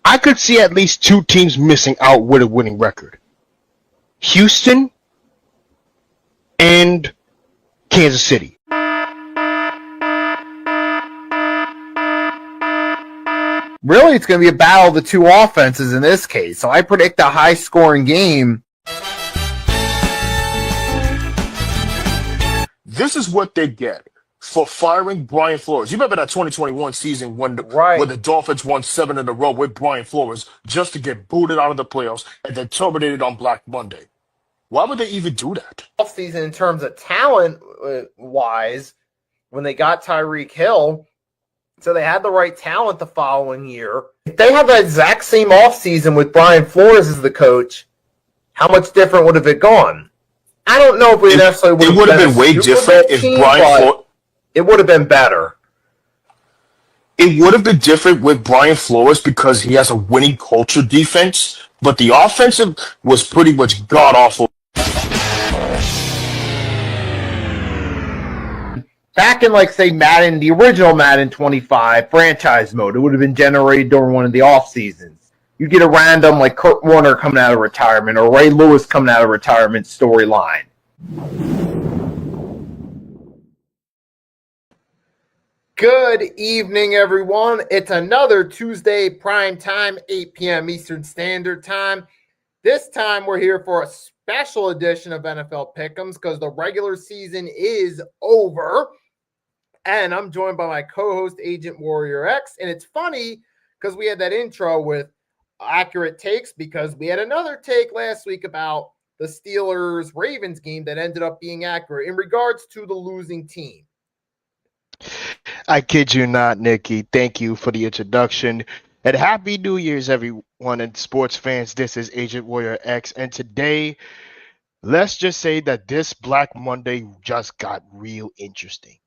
I could see at least two teams missing out with a winning record. Houston and Kansas City. Really, it's going to be a battle of the two offenses in this case. So I predict a high-scoring game. This is what they get for firing Brian Flores. You remember that 2021 season when the Dolphins won 7 in a row with Brian Flores just to get booted out of the playoffs and then terminated on Black Monday. Why would they even do that? Offseason in terms of talent-wise, when they got Tyreek Hill, so they had the right talent the following year. If they had that exact same offseason with Brian Flores as the coach, how much different would have it gone? I don't know if we necessarily would have been. It would have been way different if Brian Flores. It would have been better. It would have been different with Brian Flores because he has a winning culture defense, but the offensive was pretty much god-awful. Back in, like, say, Madden, the original Madden 25 franchise mode, it would have been generated during one of the off seasons. You get a random, like, Kurt Warner coming out of retirement or Ray Lewis coming out of retirement storyline. Good evening, everyone. It's another Tuesday prime time, 8 p.m. Eastern Standard Time. This time, we're here for a special edition of NFL Pickems because the regular season is over. And I'm joined by my co-host, Agent Warrior X. And it's funny because we had that intro with accurate takes because we had another take last week about the Steelers-Ravens game that ended up being accurate in regards to the losing team. I kid you not, Nikki. Thank you for the introduction. And Happy New Year's, everyone, and sports fans. This is Agent Warrior X. And today, let's just say that this Black Monday just got real interesting.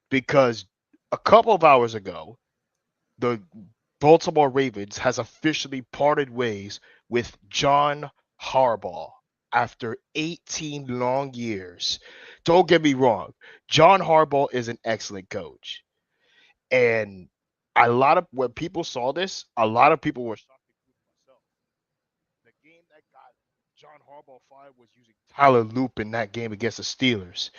Because a couple of hours ago, the Baltimore Ravens has officially parted ways with John Harbaugh after 18 long years. Don't get me wrong. John Harbaugh is an excellent coach. And when people saw this, a lot of people were shocked, including myself. The game that got John Harbaugh fired was using Tyler Loop in that game against the Steelers.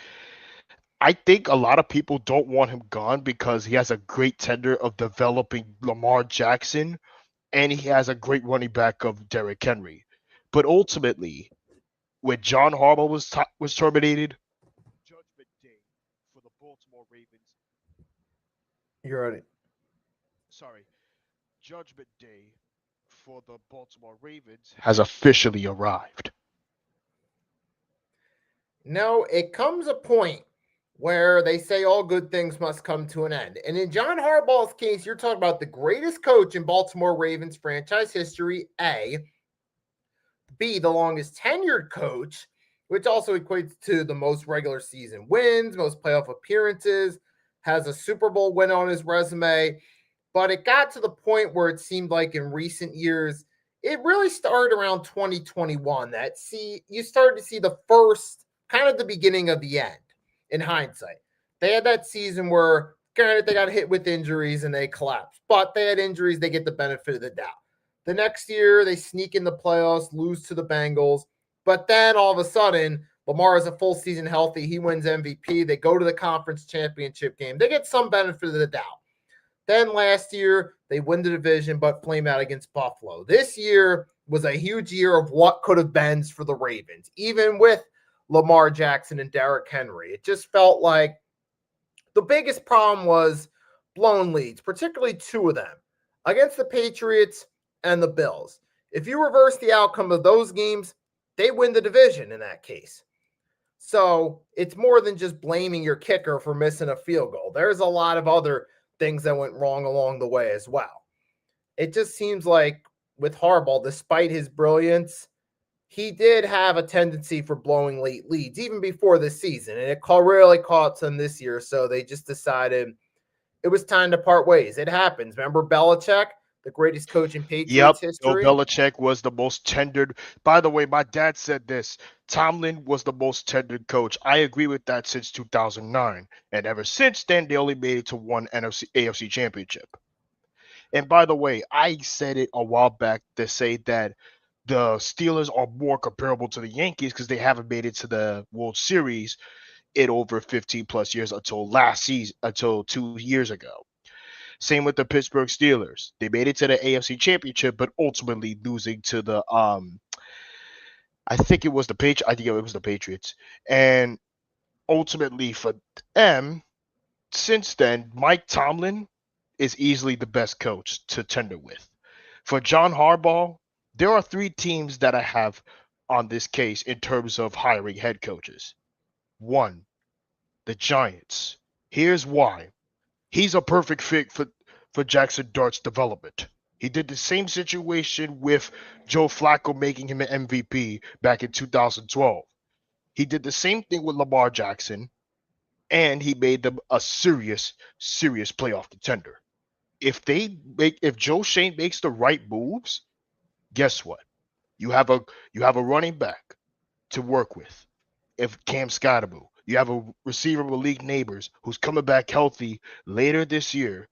I think a lot of people don't want him gone because he has a great tender of developing Lamar Jackson, and he has a great running back of Derrick Henry. But ultimately, when John Harbaugh was terminated, Judgment Day for the Baltimore Ravens. You're right. Sorry, Judgment Day for the Baltimore Ravens has officially arrived. No, it comes a point where they say all good things must come to an end. And in John Harbaugh's case, you're talking about the greatest coach in Baltimore Ravens franchise history, A. B, the longest tenured coach, which also equates to the most regular season wins, most playoff appearances, has a Super Bowl win on his resume. But it got to the point where it seemed like in recent years, it really started around 2021 that you started to see the first, kind of the beginning of the end. In hindsight, they had that season where, granted, they got hit with injuries and they collapsed, but they had injuries, they get the benefit of the doubt. The next year, they sneak in the playoffs, lose to the Bengals, but then all of a sudden, Lamar is a full season healthy, he wins MVP, they go to the conference championship game, they get some benefit of the doubt. Then last year, they win the division, but flame out against Buffalo. This year was a huge year of what could have been for the Ravens, even with Lamar Jackson and Derrick Henry. It just felt like the biggest problem was blown leads, particularly two of them, against the Patriots and the Bills. If you reverse the outcome of those games, they win the division in that case. So it's more than just blaming your kicker for missing a field goal. There's a lot of other things that went wrong along the way as well. It just seems like with Harbaugh, despite his brilliance, he did have a tendency for blowing late leads even before this season, and it really caught them this year, so they just decided it was time to part ways. It happens. Remember Belichick, the greatest coach in Patriots history? Bill Belichick was the most tenured. By the way, my dad said this. Tomlin was the most tenured coach. I agree with that since 2009, and ever since then, they only made it to one AFC championship. And by the way, I said it a while back to say that the Steelers are more comparable to the Yankees because they haven't made it to the World Series in over 15 plus years until last season, until 2 years ago. Same with the Pittsburgh Steelers. They made it to the AFC Championship, but ultimately losing to the I think it was the Patriots. I think it was the Patriots. And ultimately for them, since then, Mike Tomlin is easily the best coach to tender with. For John Harbaugh, there are three teams that I have on this case in terms of hiring head coaches. One, the Giants. Here's why. He's a perfect fit for Jackson Dart's development. He did the same situation with Joe Flacco making him an MVP back in 2012. He did the same thing with Lamar Jackson, and he made them a serious playoff contender. If Joe Shane makes the right moves, guess what? You have a running back to work with. If Cam Scottaboo, you have a receiver Malik Neighbors who's coming back healthy later this year,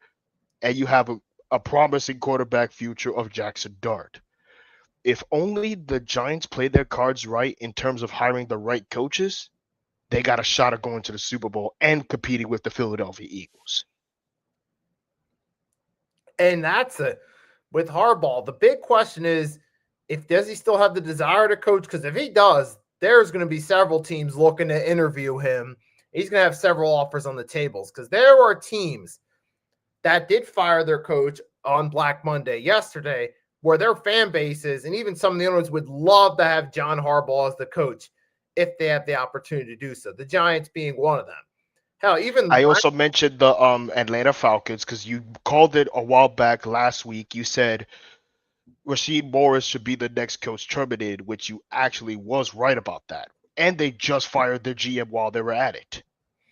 and you have a promising quarterback future of Jackson Dart. If only the Giants play their cards right in terms of hiring the right coaches, they got a shot at going to the Super Bowl and competing with the Philadelphia Eagles. And that's it. With Harbaugh, the big question is, if does he still have the desire to coach? Because if he does, there's going to be several teams looking to interview him. He's going to have several offers on the tables because there are teams that did fire their coach on Black Monday yesterday, where their fan bases and even some of the owners would love to have John Harbaugh as the coach if they have the opportunity to do so. The Giants being one of them. Hell, even I also mentioned the Atlanta Falcons because you called it a while back last week. You said Rasheed Morris should be the next coach terminated, which you actually was right about that. And they just fired their GM while they were at it.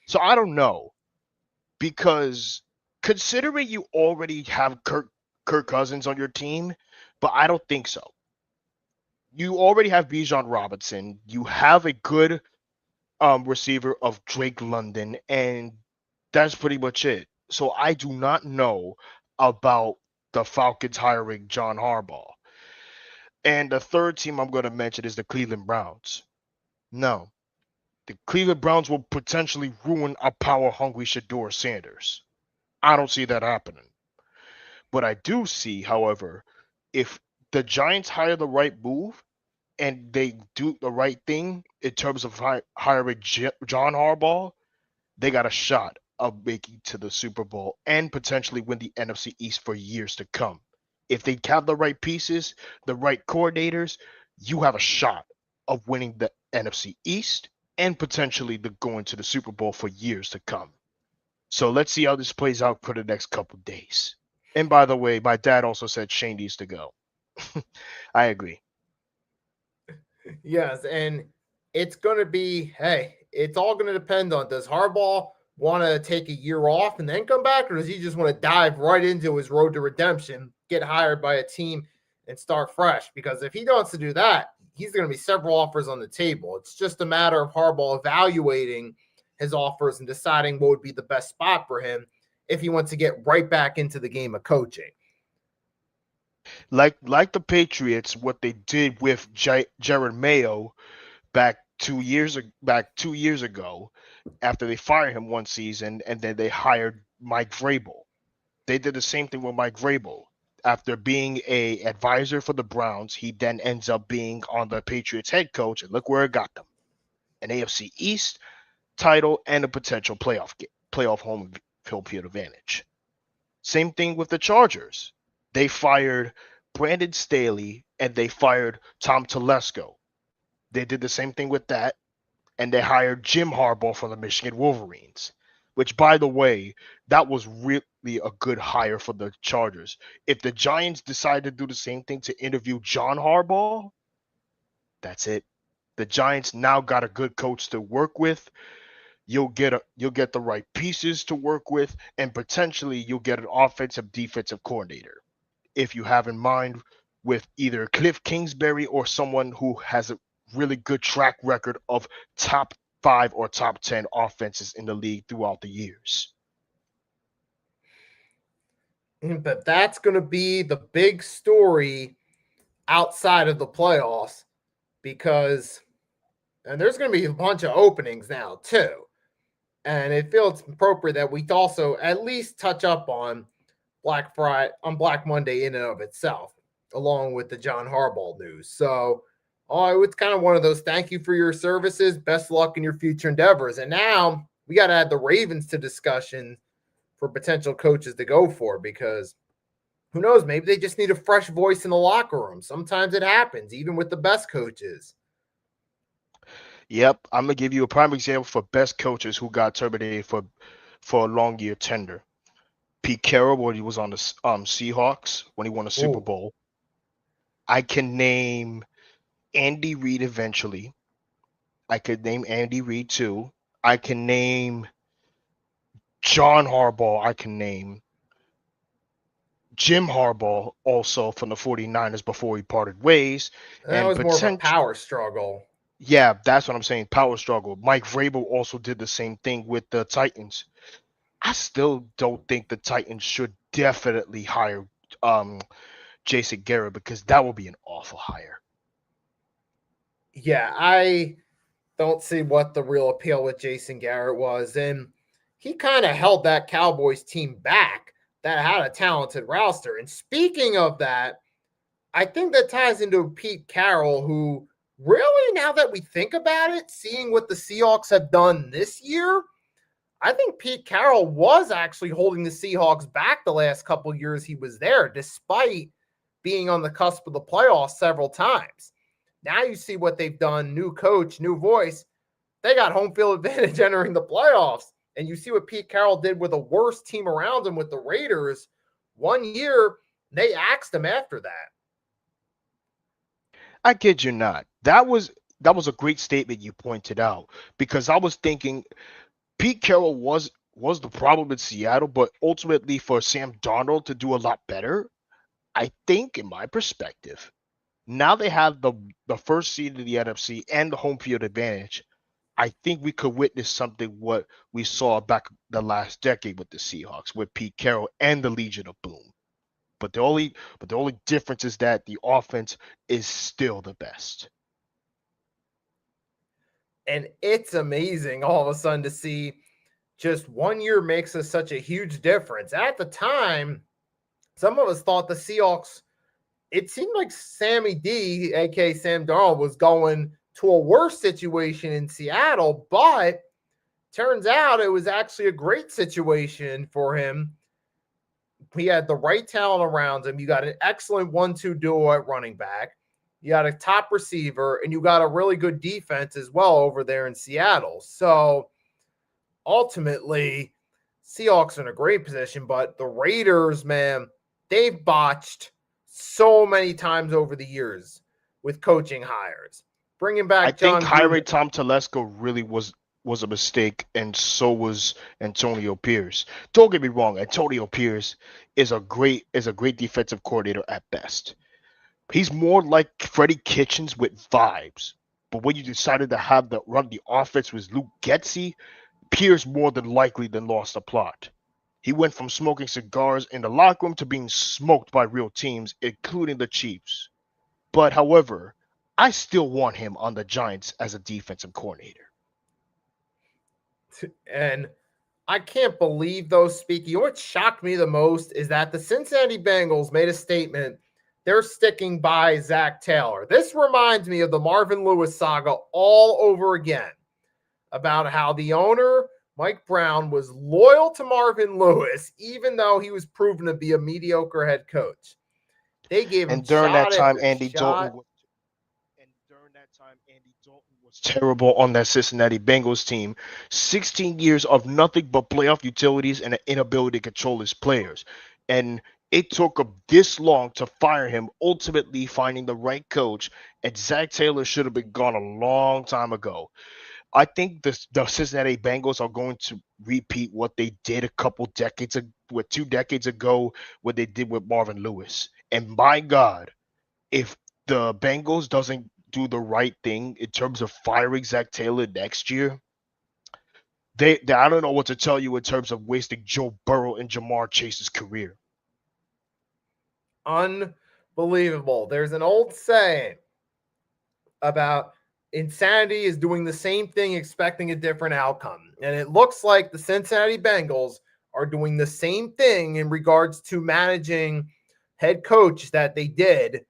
So I don't know, because considering you already have Kirk Cousins on your team, but I don't think so. You already have Bijan Robinson. You have a good receiver of Drake London, and that's pretty much it. So I do not know about the Falcons hiring John Harbaugh. And the third team I'm going to mention is the Cleveland Browns. No, the Cleveland Browns will potentially ruin a power-hungry Shador Sanders. I don't see that happening. But I do see, however, if the Giants hire the right move and they do the right thing in terms of hiring John Harbaugh, they got a shot of making to the Super Bowl and potentially win the NFC East for years to come. If they have the right pieces, the right coordinators, you have a shot of winning the NFC East and potentially going to the Super Bowl for years to come. So let's see how this plays out for the next couple of days. And by the way, my dad also said Shane needs to go. I agree. Yes, and it's going to be, hey, it's all going to depend on, does Harbaugh want to take a year off and then come back, or does he just want to dive right into his road to redemption, get hired by a team, and start fresh? Because if he wants to do that, he's going to be several offers on the table. It's just a matter of Harbaugh evaluating his offers and deciding what would be the best spot for him if he wants to get right back into the game of coaching. Like the Patriots, what they did with Jared Mayo back 2 years ago, after they fired him one season, and then they hired Mike Vrabel. They did the same thing with Mike Vrabel. After being a advisor for the Browns, he then ends up being on the Patriots head coach, and look where it got them: an AFC East title and a potential playoff home field advantage. Same thing with the Chargers. They fired Brandon Staley and they fired Tom Telesco. They did the same thing with that, and they hired Jim Harbaugh from the Michigan Wolverines, which, by the way, that was really a good hire for the Chargers. If the Giants decide to do the same thing to interview John Harbaugh, that's it. The Giants now got a good coach to work with. You'll get the right pieces to work with, and potentially you'll get an offensive defensive coordinator, if you have in mind, with either Cliff Kingsbury or someone who has a really good track record of top 5 or top 10 offenses in the league throughout the years. But that's going to be the big story outside of the playoffs because, and there's going to be a bunch of openings now too. And it feels appropriate that we also at least touch up on Black Friday, on Black Monday in and of itself, along with the John Harbaugh news. So, it's kind of one of those thank you for your services, best luck in your future endeavors. And now we got to add the Ravens to discussion for potential coaches to go for because who knows, maybe they just need a fresh voice in the locker room. Sometimes it happens, even with the best coaches. Yep, I'm gonna give you a prime example for best coaches who got terminated for a long year tender. Pete Carroll, when he was on the Seahawks, when he won a Super Ooh. Bowl. I can name Andy Reid eventually. I could name Andy Reid too. I can name John Harbaugh. I can name Jim Harbaugh also from the 49ers before he parted ways. That And was more of a power struggle. yeah, that's what I'm saying. Power struggle. Mike Vrabel also did the same thing with the Titans. I still don't think the Titans should definitely hire Jason Garrett because that would be an awful hire. Yeah, I don't see what the real appeal with Jason Garrett was. And he kind of held that Cowboys team back that had a talented roster. And speaking of that, I think that ties into Pete Carroll, who really, now that we think about it, seeing what the Seahawks have done this year, I think Pete Carroll was actually holding the Seahawks back the last couple years he was there, despite being on the cusp of the playoffs several times. Now you see what they've done, new coach, new voice. They got home field advantage entering the playoffs. And you see what Pete Carroll did with a worse team around him with the Raiders. 1 year, they axed him after that. I kid you not. That was a great statement you pointed out because I was thinking Pete Carroll was the problem in Seattle, but ultimately for Sam Darnold to do a lot better, I think in my perspective, now they have the first seed in the NFC and the home field advantage. I think we could witness something what we saw back the last decade with the Seahawks with Pete Carroll and the Legion of Boom. But the only difference is that the offense is still the best. And it's amazing all of a sudden to see just 1 year makes us such a huge difference. At the time, some of us thought the Seahawks, it seemed like Sammy D, aka Sam Darnold, was going to a worse situation in Seattle, but turns out it was actually a great situation for him. He had the right talent around him. You got an excellent 1-2 duo at running back. You got a top receiver, and you got a really good defense as well over there in Seattle. So ultimately, Seahawks are in a great position, but the Raiders, man, they've botched so many times over the years with coaching hires. Bringing I back think John hiring Gruden. Tom Telesco really was a mistake, and so was Antonio Pierce. Don't get me wrong, Antonio Pierce is a great defensive coordinator at best. He's more like Freddie Kitchens with vibes. But when you decided to have the run the offense with Luke Getzey, Pierce more than likely than lost the plot. He went from smoking cigars in the locker room to being smoked by real teams, including the Chiefs. But however, I still want him on the Giants as a defensive coordinator. And I can't believe those speaking. What shocked me the most is that the Cincinnati Bengals made a statement. They're sticking by Zach Taylor. This reminds me of the Marvin Lewis saga all over again about how the owner, Mike Brown, was loyal to Marvin Lewis, even though he was proven to be a mediocre head coach. They gave him And during that shot time, after Andy shot. Dalton was and during that time, Andy Dalton was terrible on that Cincinnati Bengals team. 16 years of nothing but playoff utilities and an inability to control his players. And it took him this long to fire him, ultimately finding the right coach. And Zach Taylor should have been gone a long time ago. I think the Cincinnati Bengals are going to repeat what they did a couple decades ago, with 2 decades ago, what they did with Marvin Lewis. And my God, if the Bengals doesn't do the right thing in terms of firing Zach Taylor next year, they I don't know what to tell you in terms of wasting Joe Burrow and Jamar Chase's career. Unbelievable. There's an old saying about insanity is doing the same thing, expecting a different outcome. And it looks like the Cincinnati Bengals are doing the same thing in regards to managing head coach that they did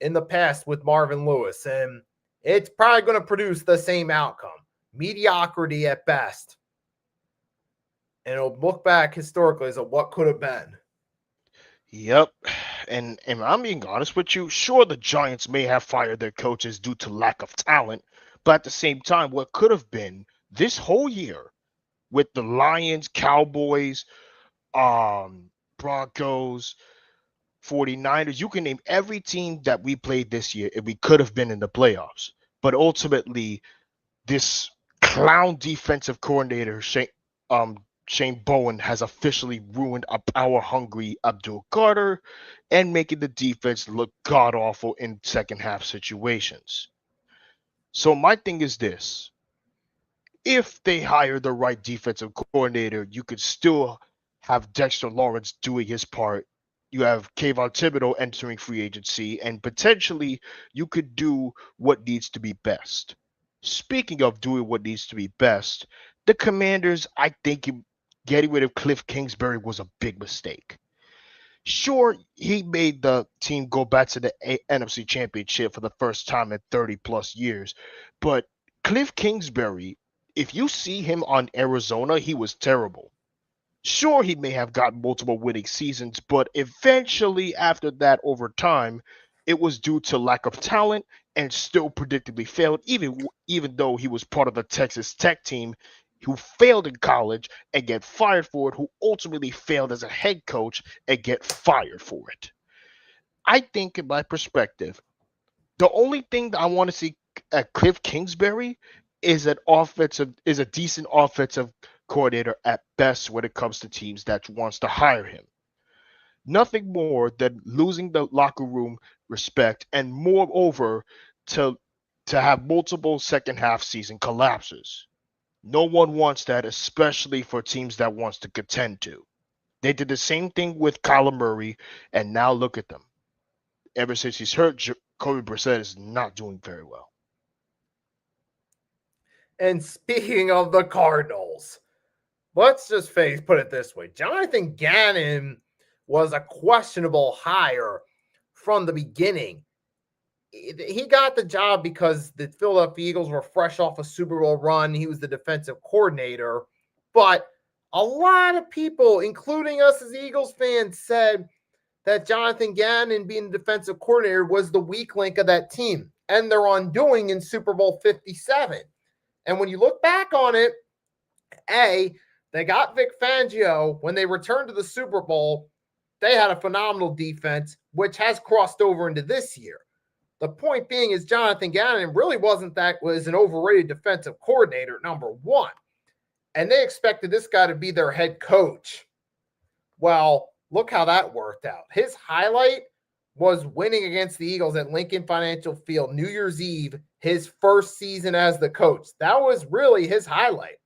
in the past with Marvin Lewis. And it's probably going to produce the same outcome, mediocrity at best. And it'll look back historically as what could have been. Yep. And I'm being honest with you, sure the Giants may have fired their coaches due to lack of talent, but at the same time, what could have been this whole year with the Lions, Cowboys, Broncos, 49ers, you can name every team that we played this year and we could have been in the playoffs. But ultimately, this clown defensive coordinator, Shane Bowen, has officially ruined a power-hungry Abdul Carter and making the defense look god-awful in second-half situations. So my thing is this. If they hire the right defensive coordinator, you could still have Dexter Lawrence doing his part. You have Kayvon Thibodeau entering free agency, and potentially you could do what needs to be best. Speaking of doing what needs to be best, the Commanders, I think getting rid of Cliff Kingsbury was a big mistake. Sure, he made the team go back to the NFC Championship for the first time in 30 plus years, but Cliff Kingsbury, if you see him on Arizona, he was terrible. Sure, he may have got multiple winning seasons, but eventually, after that, over time, it was due to lack of talent and still predictably failed, even though he was part of the Texas Tech team who failed in college and get fired for it, who ultimately failed as a head coach and get fired for it. I think, in my perspective, the only thing that I want to see at Cliff Kingsbury is a decent offensive coordinator at best when it comes to teams that wants to hire him. Nothing more than losing the locker room respect and moreover to have multiple second half season collapses. No one wants that, especially for teams that wants to contend to. They did the same thing with Kyler Murray, and now look at them. Ever since he's hurt, Jacoby Brissett is not doing very well. And speaking of the Cardinals, let's just put it this way. Jonathan Gannon was a questionable hire from the beginning. He got the job because the Philadelphia Eagles were fresh off a Super Bowl run. He was the defensive coordinator. But a lot of people, including us as Eagles fans, said that Jonathan Gannon being the defensive coordinator was the weak link of that team and their undoing in Super Bowl 57. And when you look back on it, they got Vic Fangio. When they returned to the Super Bowl, they had a phenomenal defense, which has crossed over into this year. The point being is Jonathan Gannon really was an overrated defensive coordinator, number one. And they expected this guy to be their head coach. Well, look how that worked out. His highlight was winning against the Eagles at Lincoln Financial Field New Year's Eve, his first season as the coach. That was really his highlight.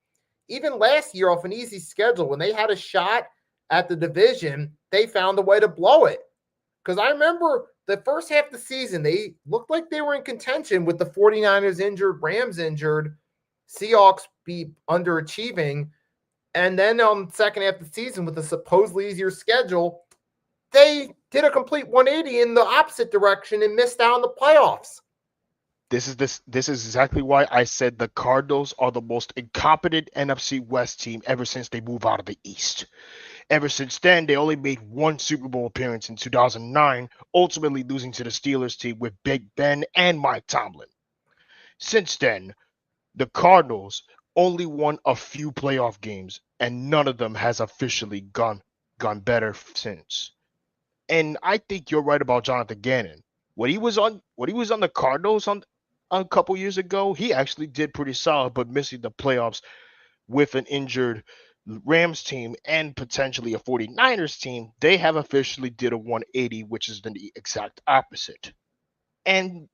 Even last year off an easy schedule, when they had a shot at the division, they found a way to blow it. Because I remember the first half of the season, they looked like they were in contention with the 49ers injured, Rams injured, Seahawks be underachieving. And then on the second half of the season with a supposedly easier schedule, they did a complete 180 in the opposite direction and missed out on the playoffs. This is exactly why I said the Cardinals are the most incompetent NFC West team ever since they moved out of the East. Ever since then, they only made one Super Bowl appearance in 2009, ultimately losing to the Steelers team with Big Ben and Mike Tomlin. Since then, the Cardinals only won a few playoff games, and none of them has officially gone better since. And I think you're right about Jonathan Gannon. When he was on the Cardinals on a couple years ago, he actually did pretty solid, but missing the playoffs with an injured Rams team and potentially a 49ers team, they have officially did a 180, which is the exact opposite. And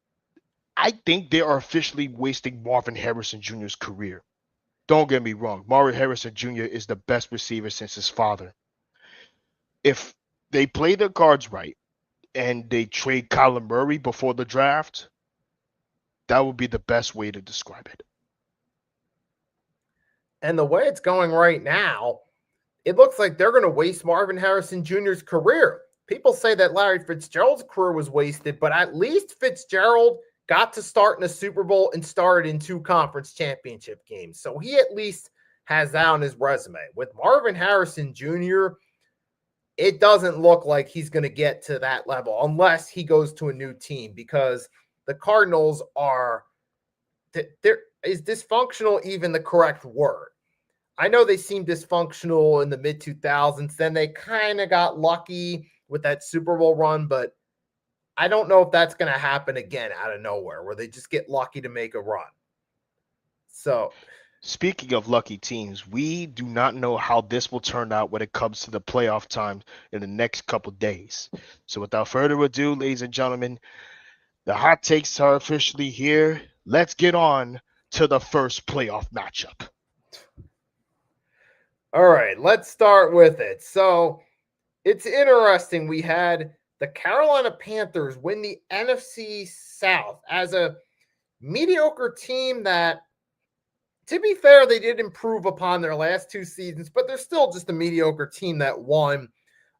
I think they are officially wasting Marvin Harrison Jr.'s career. Don't get me wrong, Marvin Harrison Jr. is the best receiver since his father. If they play their cards right, and they trade Kyler Murray before the draft, that would be the best way to describe it. And the way it's going right now, it looks like they're going to waste Marvin Harrison Jr.'s career. People say that Larry Fitzgerald's career was wasted, but at least Fitzgerald got to start in a Super Bowl and started in 2 conference championship games. So he at least has that on his resume. With Marvin Harrison Jr., it doesn't look like he's going to get to that level unless he goes to a new team, because the Cardinals are – is dysfunctional even the correct word? I know they seemed dysfunctional in the mid-2000s. Then they kind of got lucky with that Super Bowl run, but I don't know if that's going to happen again out of nowhere where they just get lucky to make a run. So, speaking of lucky teams, we do not know how this will turn out when it comes to the playoff time in the next couple days. So without further ado, ladies and gentlemen, the hot takes are officially here. Let's get on to the first playoff matchup. All right, let's start with it. So it's interesting. We had the Carolina Panthers win the NFC South as a mediocre team that, to be fair, they did improve upon their last 2 seasons, but they're still just a mediocre team that won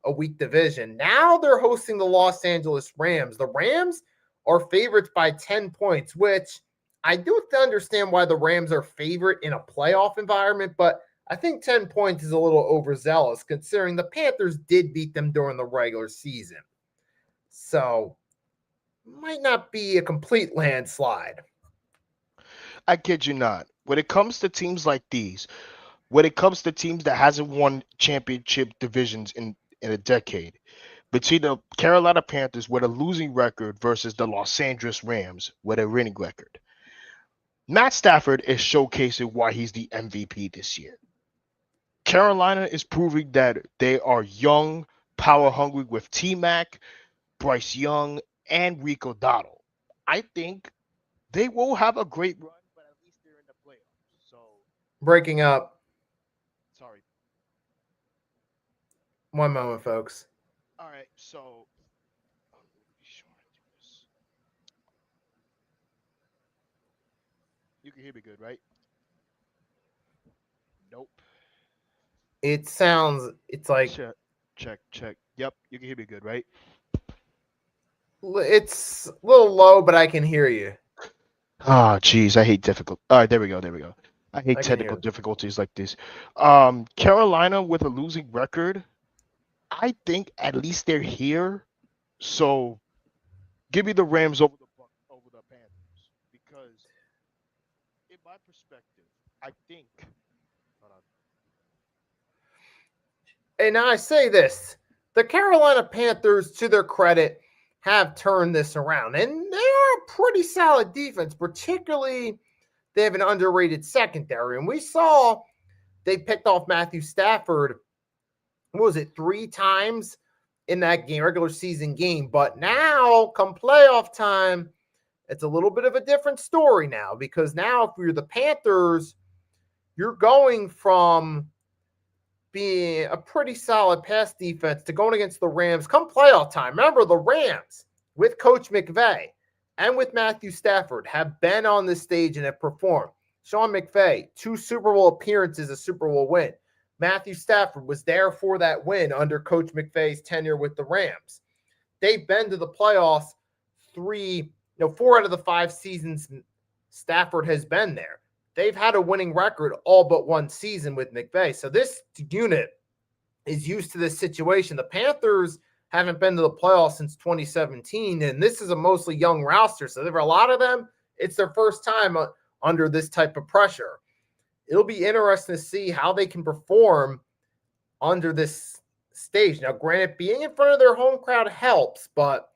a weak division. Now they're hosting the Los Angeles Rams. The Rams are favorites by 10 points, which I do understand why the Rams are favorite in a playoff environment, but I think 10 points is a little overzealous considering the Panthers did beat them during the regular season. So, might not be a complete landslide. I kid you not. When it comes to teams like these, when it comes to teams that hasn't won championship divisions in a decade, between the Carolina Panthers with a losing record versus the Los Angeles Rams with a winning record, Matt Stafford is showcasing why he's the MVP this year. Carolina is proving that they are young, power hungry with T-Mac, Bryce Young, and Rico Dotto. I think they will have a great run, but at least they're in the playoffs. So breaking up. Sorry. One moment, folks. All right, so be sure I do this. You can hear me good, right? Nope. It's like check. Yep, you can hear me good, right? It's a little low, but I can hear you. Ah, geez, I hate difficult. All right, there we go. I hate technical difficulties like this. Carolina with a losing record, I think at least they're here. So give me the Rams over the Panthers, because in my perspective, I think. Hold on. And I say this, the Carolina Panthers, to their credit, have turned this around. And they are a pretty solid defense, particularly they have an underrated secondary. And we saw they picked off Matthew Stafford, what was it, 3 times in that game, regular season game. But now, come playoff time, it's a little bit of a different story now, because now if you're the Panthers, you're going from being a pretty solid pass defense to going against the Rams come playoff time. Remember, the Rams with Coach McVay and with Matthew Stafford have been on this stage and have performed. Sean McVay, 2 Super Bowl appearances, a Super Bowl win. Matthew Stafford was there for that win under Coach McVay's tenure with the Rams. They've been to the playoffs 4 out of the 5 seasons Stafford has been there. They've had a winning record all but 1 season with McVay. So this unit is used to this situation. The Panthers haven't been to the playoffs since 2017, and this is a mostly young roster. So there are a lot of them, it's their first time under this type of pressure. It'll be interesting to see how they can perform under this stage. Now, granted, being in front of their home crowd helps, but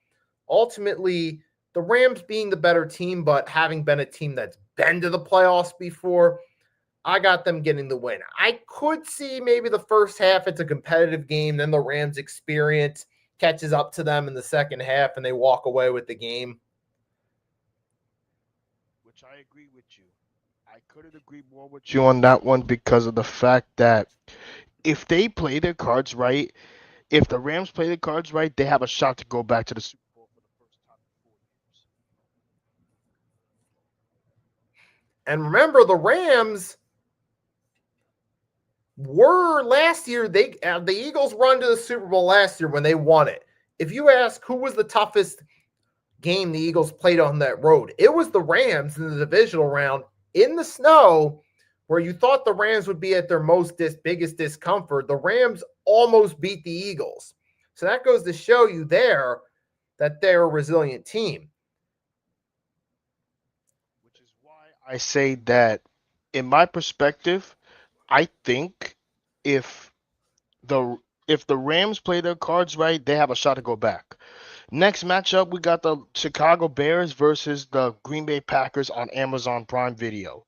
ultimately the Rams being the better team, but having been a team that's been to the playoffs before, I got them getting the win. I could see maybe the first half, it's a competitive game, then the Rams experience catches up to them in the second half, and they walk away with the game. Which I agree with you. I couldn't agree more with you on that one, because of the fact that if they play their cards right, If the Rams play the cards right, they have a shot to go back to the Super Bowl for the first time in 4 years. And remember, the Rams were last year. The Eagles run to the Super Bowl last year when they won it. If you ask who was the toughest game the Eagles played on that road, it was the Rams in the divisional round in the snow, where you thought the Rams would be at their biggest discomfort. The Rams almost beat the Eagles. So that goes to show you there that they're a resilient team. Which is why I say that, in my perspective, I think if the if the Rams play their cards right, they have a shot to go back. Next matchup, we got the Chicago Bears versus the Green Bay Packers on Amazon Prime Video.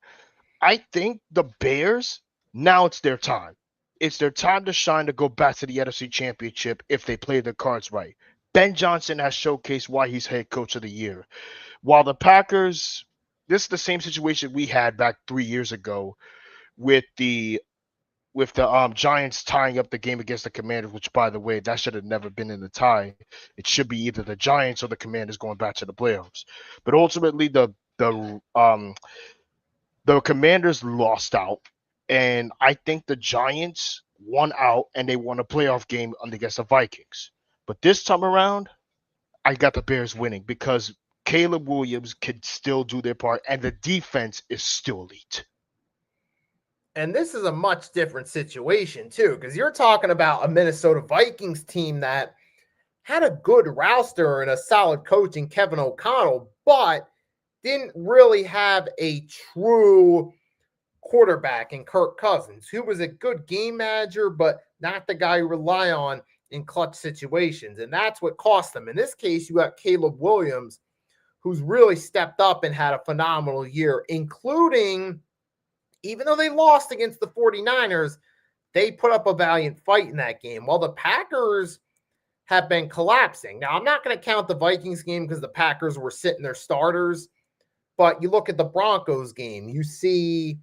I think the Bears, now it's their time. It's their time to shine, to go back to the NFC Championship if they play their cards right. Ben Johnson has showcased why he's head coach of the year. While the Packers, this is the same situation we had back 3 years ago with the Giants tying up the game against the Commanders, which, by the way, that should have never been in the tie. It should be either the Giants or the Commanders going back to the playoffs. But ultimately, the Commanders lost out, and I think the Giants won out, and they won a playoff game against the Vikings. But this time around, I got the Bears winning because Caleb Williams can still do their part, and the defense is still elite. And this is a much different situation, too, because you're talking about a Minnesota Vikings team that had a good roster and a solid coach in Kevin O'Connell, but didn't really have a true quarterback in Kirk Cousins, who was a good game manager, but not the guy you rely on in clutch situations. And that's what cost them. In this case, you got Caleb Williams, who's really stepped up and had a phenomenal year, including, even though they lost against the 49ers, they put up a valiant fight in that game. While the Packers have been collapsing. Now, I'm not going to count the Vikings game because the Packers were sitting their starters, but you look at the Broncos game, you see,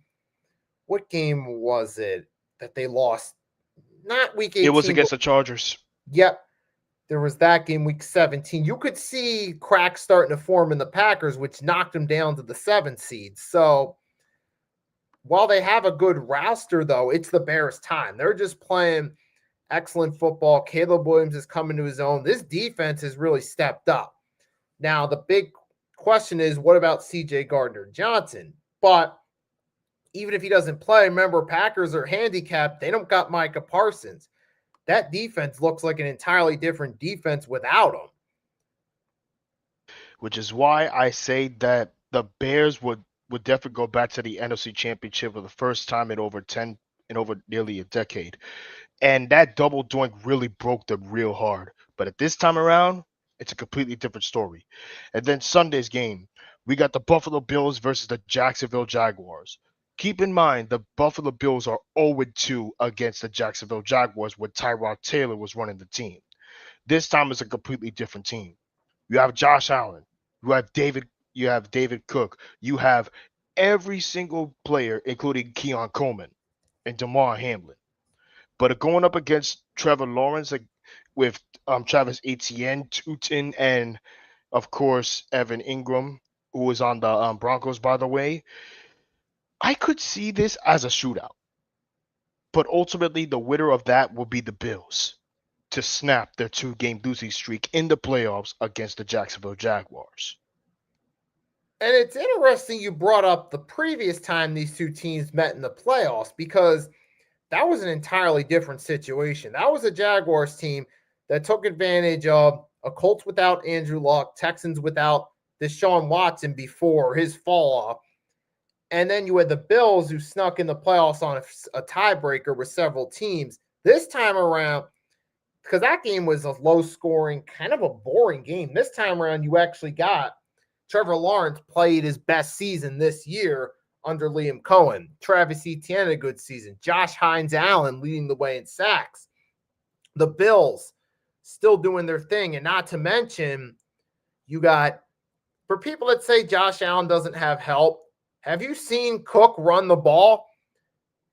what game was it that they lost? Not week 18. It was against the Chargers. Yep. There was that game, week 17. You could see cracks starting to form in the Packers, which knocked them down to the 7th seed. So while they have a good roster, though, it's the Bears' time. They're just playing excellent football. Caleb Williams is coming to his own. This defense has really stepped up. Now, the big question is, what about C.J. Gardner-Johnson? But even if he doesn't play, remember, Packers are handicapped. They don't got Micah Parsons. That defense looks like an entirely different defense without him. Which is why I say that the Bears would definitely go back to the NFC Championship for the first time in over nearly a decade. And that double doink really broke them real hard. But at this time around, it's a completely different story. And then Sunday's game, we got the Buffalo Bills versus the Jacksonville Jaguars. Keep in mind, the Buffalo Bills are 0-2 against the Jacksonville Jaguars when Tyrod Taylor was running the team. This time it's a completely different team. You have Josh Allen. You have David Cook. You have every single player, including Keon Coleman and Damar Hamlin. But going up against Trevor Lawrence with Travis Etienne, Tutin, and, of course, Evan Ingram, who was on the Broncos, by the way, I could see this as a shootout. But ultimately, the winner of that will be the Bills to snap their 2-game losing streak in the playoffs against the Jacksonville Jaguars. And it's interesting you brought up the previous time these two teams met in the playoffs, because that was an entirely different situation. That was a Jaguars team that took advantage of a Colts without Andrew Luck, Texans without Deshaun Watson before his fall off. And then you had the Bills, who snuck in the playoffs on a tiebreaker with several teams. This time around, because that game was a low-scoring, kind of a boring game, this time around you actually got Trevor Lawrence played his best season this year under Liam Cohen. Travis Etienne, a good season. Josh Hines-Allen leading the way in sacks. The Bills still doing their thing. And not to mention, you got, for people that say Josh Allen doesn't have help, have you seen Cook run the ball?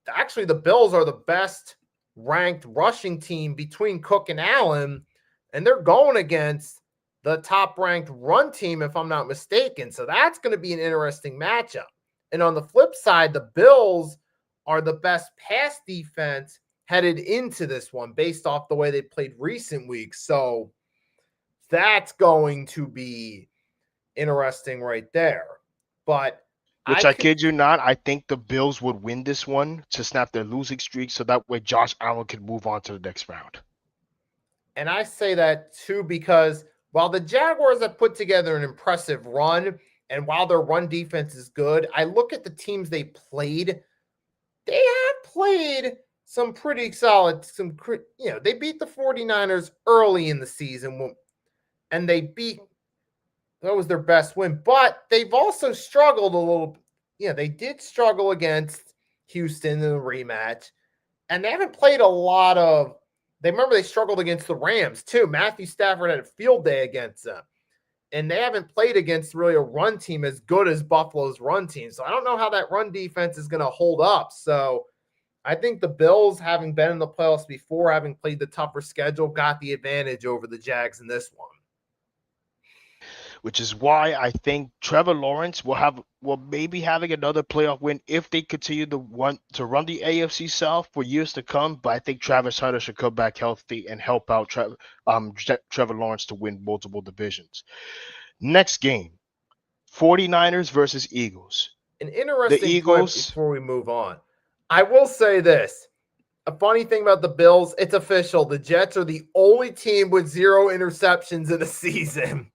Actually, the Bills are the best ranked rushing team between Cook and Allen, and they're going against the top-ranked run team, if I'm not mistaken. So that's going to be an interesting matchup. And on the flip side, the Bills are the best pass defense headed into this one based off the way they played recent weeks. So that's going to be interesting right there. But I kid you not, I think the Bills would win this one to snap their losing streak so that way Josh Allen can move on to the next round. And I say that too because while the Jaguars have put together an impressive run, and while their run defense is good, I look at the teams they played. They have played some pretty solid, they beat the 49ers early in the season, and that was their best win. But they've also struggled a little. They did struggle against Houston in the rematch, and they haven't played a lot of. They struggled against the Rams too. Matthew Stafford had a field day against them. And they haven't played against really a run team as good as Buffalo's run team. So I don't know how that run defense is going to hold up. So I think the Bills, having been in the playoffs before, having played the tougher schedule, got the advantage over the Jags in this one. Which is why I think Trevor Lawrence will maybe having another playoff win if they continue to run the AFC South for years to come. But I think Travis Hunter should come back healthy and help out Trevor Lawrence to win multiple divisions. Next game, 49ers versus Eagles. An interesting point before we move on. I will say this. A funny thing about the Bills, it's official. The Jets are the only team with 0 interceptions in a season.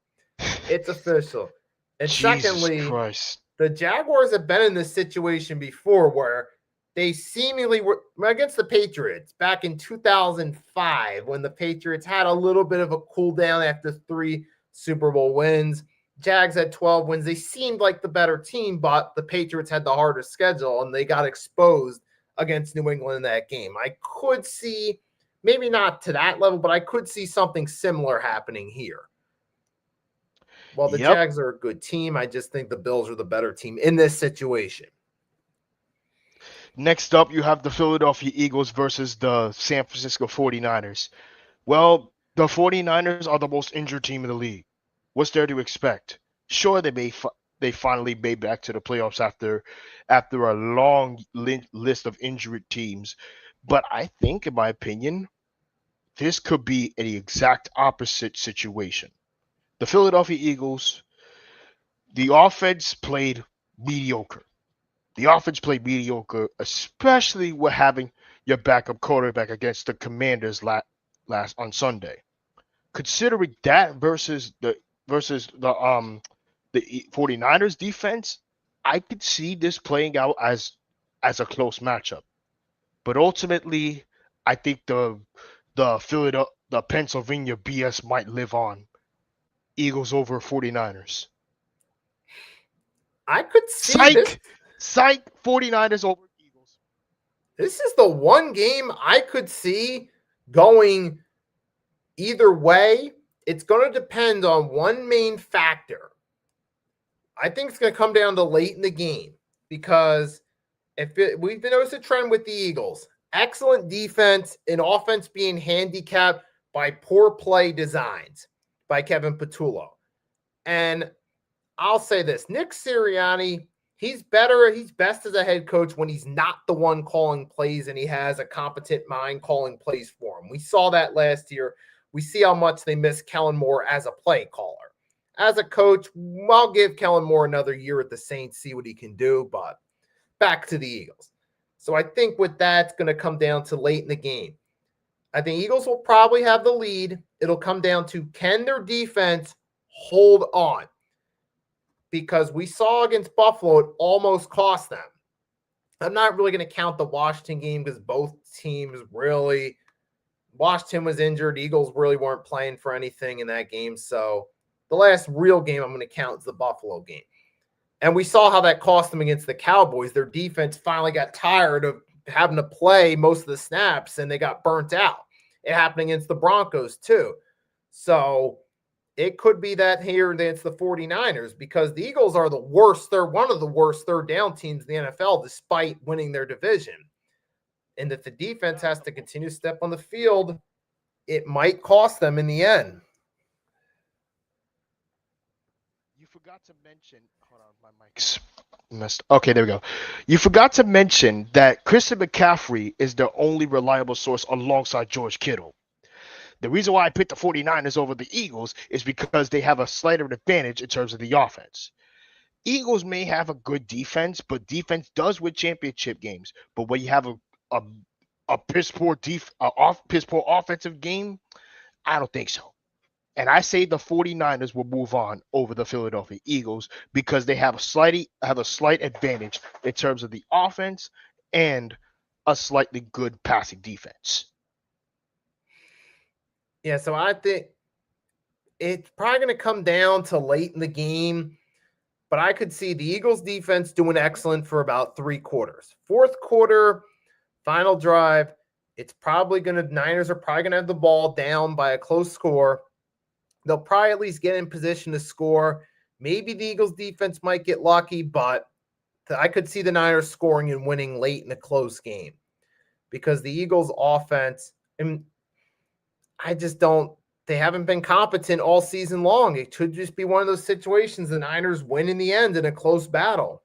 It's official. And secondly, the Jaguars have been in this situation before where they seemingly were against the Patriots back in 2005 when the Patriots had a little bit of a cool down after 3 Super Bowl wins. Jags had 12 wins. They seemed like the better team, but the Patriots had the harder schedule, and they got exposed against New England in that game. I could see, maybe not to that level, but I could see something similar happening here. Well, the Jags are a good team. I just think the Bills are the better team in this situation. Next up, you have the Philadelphia Eagles versus the San Francisco 49ers. Well, the 49ers are the most injured team in the league. What's there to expect? Sure, they finally made back to the playoffs after a long list of injured teams. But I think, in my opinion, this could be an exact opposite situation. The Philadelphia Eagles, the offense played mediocre. Especially with having your backup quarterback against the Commanders last on Sunday. Considering that versus the 49ers defense, I could see this playing out as a close matchup. But ultimately, I think the Pennsylvania BS might live on. Eagles over 49ers. I could see this. Psych 49ers over Eagles. This is the one game I could see going either way. It's going to depend on one main factor. I think it's going to come down to late in the game because we've noticed a trend with the Eagles. Excellent defense and offense being handicapped by poor play designs by Kevin Patullo. And I'll say this, Nick Sirianni, he's best as a head coach when he's not the one calling plays and he has a competent mind calling plays for him. We saw that last year. We see how much they miss Kellen Moore as a play caller. As a coach, I'll give Kellen Moore another year at the Saints, see what he can do, but back to the Eagles. So I think with that, it's going to come down to late in the game. I think Eagles will probably have the lead. It'll come down to, can their defense hold on? Because we saw against Buffalo, it almost cost them. I'm not really going to count the Washington game because both teams really, Washington was injured. Eagles really weren't playing for anything in that game. So the last real game I'm going to count is the Buffalo game. And we saw how that cost them against the Cowboys. Their defense finally got tired of having to play most of the snaps, and they got burnt out. It happened against the Broncos too. So it could be that here against the 49ers because the Eagles are the worst. They're one of the worst third down teams in the NFL despite winning their division. And if the defense has to continue to step on the field, it might cost them in the end. You forgot to mention, hold on, my mic's messed. Okay, there we go. You forgot to mention that Christian McCaffrey is the only reliable source alongside George Kittle. The reason why I picked the 49ers over the Eagles is because they have a slighter advantage in terms of the offense. Eagles may have a good defense, but defense does win championship games. But when you have a, a piss poor offensive game, I don't think so. And I say the 49ers will move on over the Philadelphia Eagles because they have a slight advantage in terms of the offense and a slightly good passing defense. Yeah, so I think it's probably going to come down to late in the game, but I could see the Eagles defense doing excellent for about 3 quarters. Fourth quarter, final drive, Niners are probably going to have the ball down by a close score. They'll probably at least get in position to score. Maybe the Eagles defense might get lucky, but I could see the Niners scoring and winning late in a close game because the Eagles offense, and I just don't, they haven't been competent all season long. It could just be one of those situations the Niners win in the end in a close battle.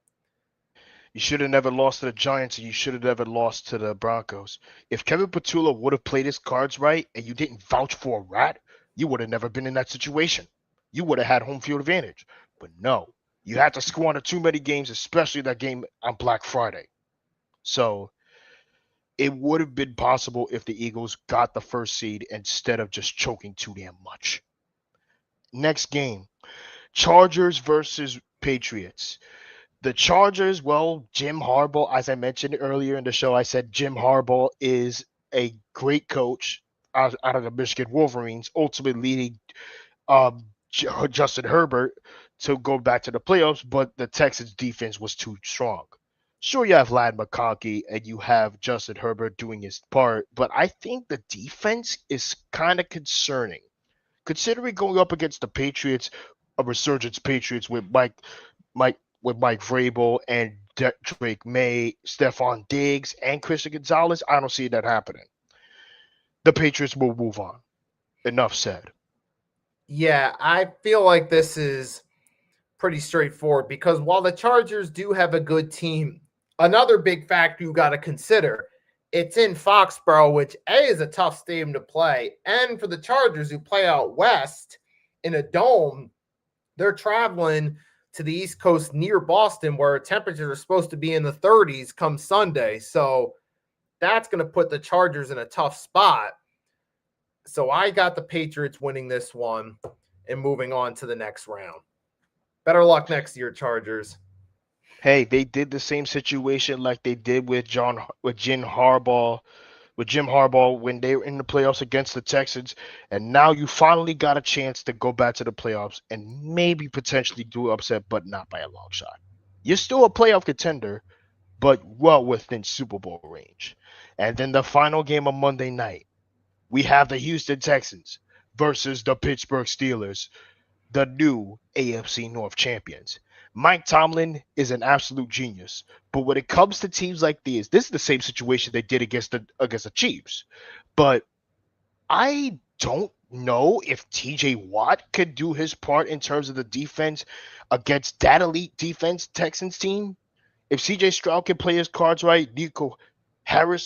You should have never lost to the Giants, and you should have never lost to the Broncos. If Kevin Patullo would have played his cards right and you didn't vouch for a rat, you would have never been in that situation. You would have had home field advantage. But no, you had to squander too many games, especially that game on Black Friday. So it would have been possible if the Eagles got the first seed instead of just choking too damn much. Next game, Chargers versus Patriots. The Chargers, well, Jim Harbaugh, as I mentioned earlier in the show, I said Jim Harbaugh is a great coach out of the Michigan Wolverines, ultimately leading Justin Herbert to go back to the playoffs, but the Texans defense was too strong. Sure, you have Lad McConkey and you have Justin Herbert doing his part, but I think the defense is kind of concerning. Considering going up against the Patriots, a resurgence Patriots with Mike Vrabel and Drake May, Stephon Diggs, and Christian Gonzalez, I don't see that happening. The Patriots will move on. Enough said. Yeah, I feel like this is pretty straightforward because while the Chargers do have a good team, another big factor you got to consider, it's in Foxborough, which is a tough stadium to play. And for the Chargers who play out west in a dome, they're traveling to the East Coast near Boston where temperatures are supposed to be in the 30s come Sunday. So that's going to put the Chargers in a tough spot. So I got the Patriots winning this one and moving on to the next round. Better luck next year, Chargers. Hey, they did the same situation like they did with Jim Harbaugh when they were in the playoffs against the Texans, and now you finally got a chance to go back to the playoffs and maybe potentially do upset, but not by a long shot. You're still a playoff contender, but well within Super Bowl range. And then the final game on Monday night, we have the Houston Texans versus the Pittsburgh Steelers, the new AFC North champions. Mike Tomlin is an absolute genius, but when it comes to teams like these, this is the same situation they did against the Chiefs. But I don't know if TJ Watt could do his part in terms of the defense against that elite defense Texans team. If CJ Stroud can play his cards right, Nico Nico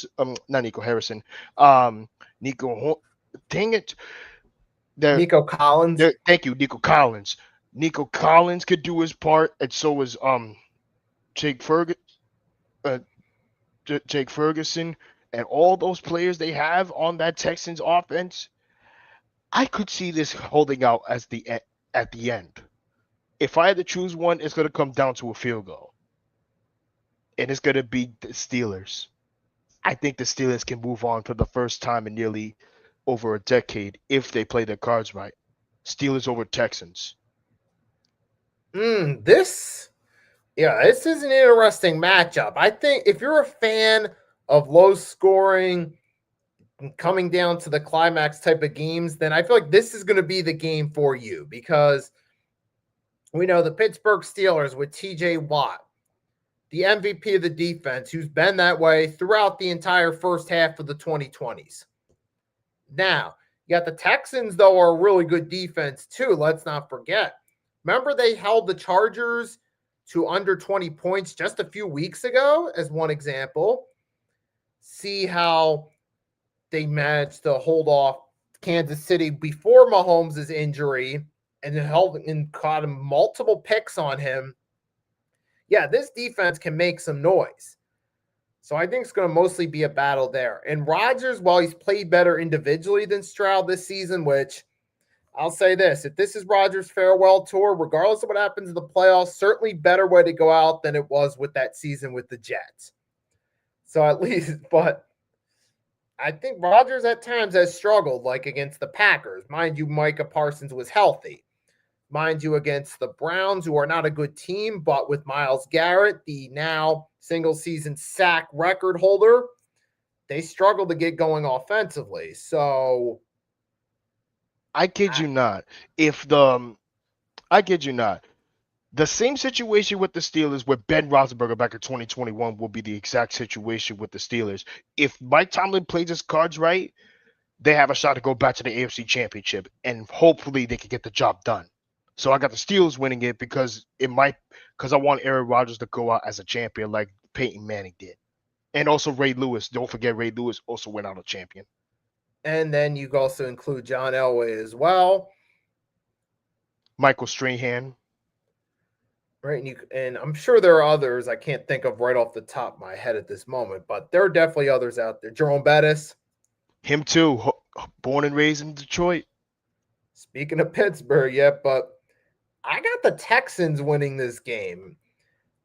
Collins. Thank you, Nico Collins. Nico Collins could do his part, and so is Jake Ferguson, and all those players they have on that Texans offense. I could see this holding out at the end. If I had to choose one, it's going to come down to a field goal, and it's going to be the Steelers. I think the Steelers can move on for the first time in nearly over a decade if they play their cards right. Steelers over Texans. This is an interesting matchup. I think if you're a fan of low scoring, coming down to the climax type of games, then I feel like this is going to be the game for you because we know the Pittsburgh Steelers with TJ Watt, the MVP of the defense, who's been that way throughout the entire first half of the 2020s. Now, you got the Texans, though, are a really good defense, too. Let's not forget. Remember, they held the Chargers to under 20 points just a few weeks ago, as one example. See how they managed to hold off Kansas City before Mahomes' injury and held and caught him multiple picks on him. Yeah, this defense can make some noise. So I think it's going to mostly be a battle there. And Rodgers, while he's played better individually than Stroud this season, which I'll say this, if this is Rodgers' farewell tour, regardless of what happens in the playoffs, certainly better way to go out than it was with that season with the Jets. So at least, but I think Rodgers at times has struggled, like against the Packers. Mind you, Micah Parsons was healthy. Mind you, against the Browns, who are not a good team, but with Myles Garrett, the now single-season sack record holder, they struggle to get going offensively. So I kid you not. I kid you not. The same situation with the Steelers with Ben Roethlisberger back in 2021 will be the exact situation with the Steelers. If Mike Tomlin plays his cards right, they have a shot to go back to the AFC Championship, and hopefully they can get the job done. So I got the Steelers winning it because I want Aaron Rodgers to go out as a champion like Peyton Manning did. And also Ray Lewis. Don't forget Ray Lewis also went out a champion. And then you also include John Elway as well. Michael Strahan. Right, and I'm sure there are others I can't think of right off the top of my head at this moment, but there are definitely others out there. Jerome Bettis. Him too. Born and raised in Detroit. Speaking of Pittsburgh, but I got the Texans winning this game.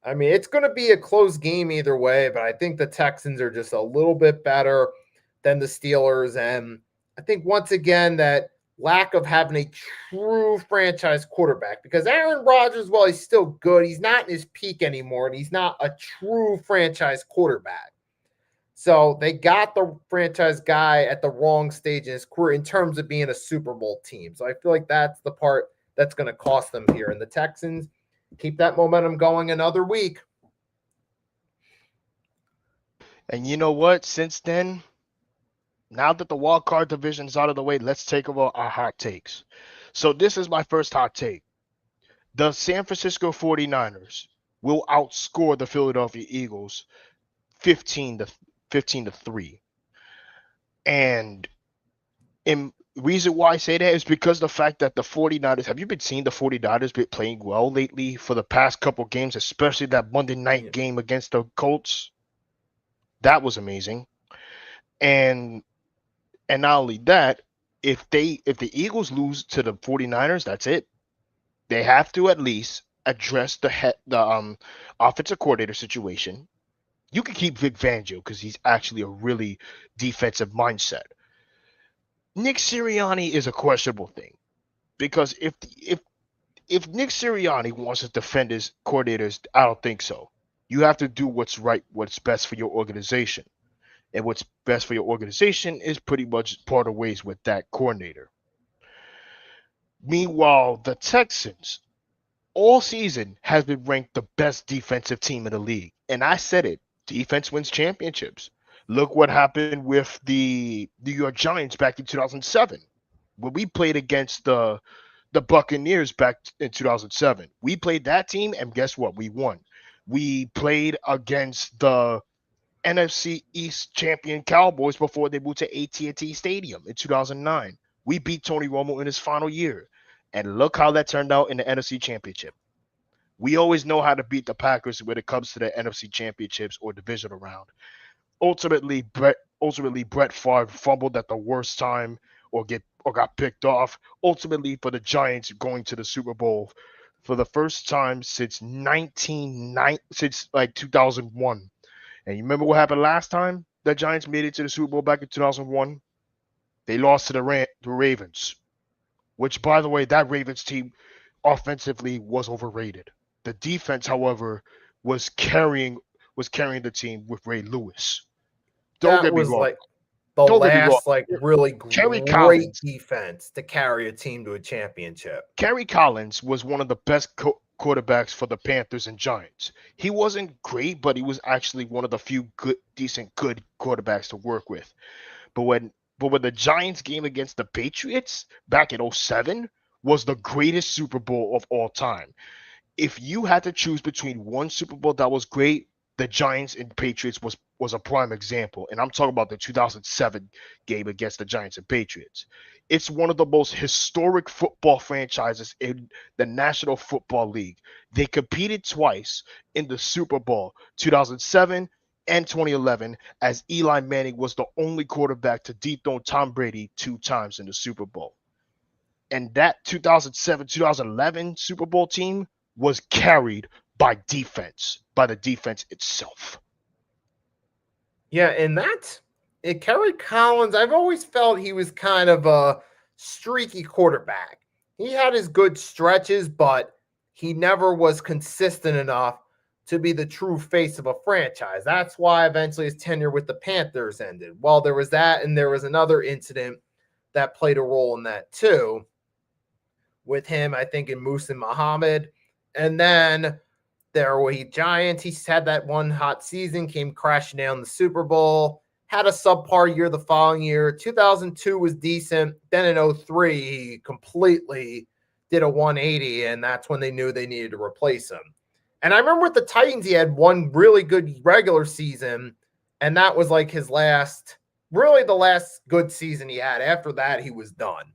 I mean, it's going to be a close game either way, but I think the Texans are just a little bit better than the Steelers. And I think once again that lack of having a true franchise quarterback, because Aaron Rodgers, while he's still good, he's not in his peak anymore, and he's not a true franchise quarterback. So they got the franchise guy at the wrong stage in his career in terms of being a Super Bowl team. So I feel like that's the part that's going to cost them here. And the Texans keep that momentum going another week. And you know what? Since then, now that the wildcard division is out of the way, let's take over our hot takes. So this is my first hot take. The San Francisco 49ers will outscore the Philadelphia Eagles 15 to 3. And the reason why I say that is because the fact that the 49ers, have you been seeing the 49ers be playing well lately for the past couple games, especially that Monday night game against the Colts? That was amazing. And not only that, if the Eagles lose to the 49ers, that's it. They have to at least address the offensive coordinator situation. You can keep Vic Fangio because he's actually a really defensive mindset. Nick Sirianni is a questionable thing because if Nick Sirianni wants to defend his coordinators, I don't think so. You have to do what's right, what's best for your organization. And what's best for your organization is pretty much part of ways with that coordinator. Meanwhile, the Texans all season has been ranked the best defensive team in the league. And I said it, defense wins championships. Look what happened with the New York Giants back in 2007 when we played against the Buccaneers back in 2007. We played that team, and guess what? We won. We played against the NFC East champion Cowboys before they moved to AT&T Stadium in 2009. We beat Tony Romo in his final year, and look how that turned out in the NFC Championship. We always know how to beat the Packers when it comes to the NFC Championships or divisional round. Ultimately, Brett Favre fumbled at the worst time or got picked off. Ultimately, for the Giants going to the Super Bowl for the first time since 2001. And you remember what happened last time the Giants made it to the Super Bowl back in 2001? They lost to the Ravens, which, by the way, that Ravens team offensively was overrated. The defense, however, was carrying the team with Ray Lewis. Don't get me wrong. Like the last really great defense to carry a team to a championship. Kerry Collins was one of the best quarterbacks for the Panthers and Giants. He wasn't great, but he was actually one of the few good quarterbacks to work with. But when the Giants game against the Patriots back in '07 was the greatest Super Bowl of all time. If you had to choose between one Super Bowl that was great, the Giants and Patriots was a prime example. And I'm talking about the 2007 game against the Giants and Patriots. It's one of the most historic football franchises in the National Football League. They competed twice in the Super Bowl, 2007 and 2011, as Eli Manning was the only quarterback to dethrone Tom Brady 2 times in the Super Bowl. And that 2007-2011 Super Bowl team was carried by the defense itself. Yeah, and it carried Collins. I've always felt he was kind of a streaky quarterback. He had his good stretches, but he never was consistent enough to be the true face of a franchise. That's why eventually his tenure with the Panthers ended. Well, there was that, and there was another incident that played a role in that too, with him, I think, and Musa Muhammad. And then there were Giants. He had that one hot season, came crashing down the Super Bowl, had a subpar year the following year. 2002 was decent. Then in '03, he completely did a 180, and that's when they knew they needed to replace him. And I remember with the Titans, he had one really good regular season, and that was like his really the last good season he had. After that, he was done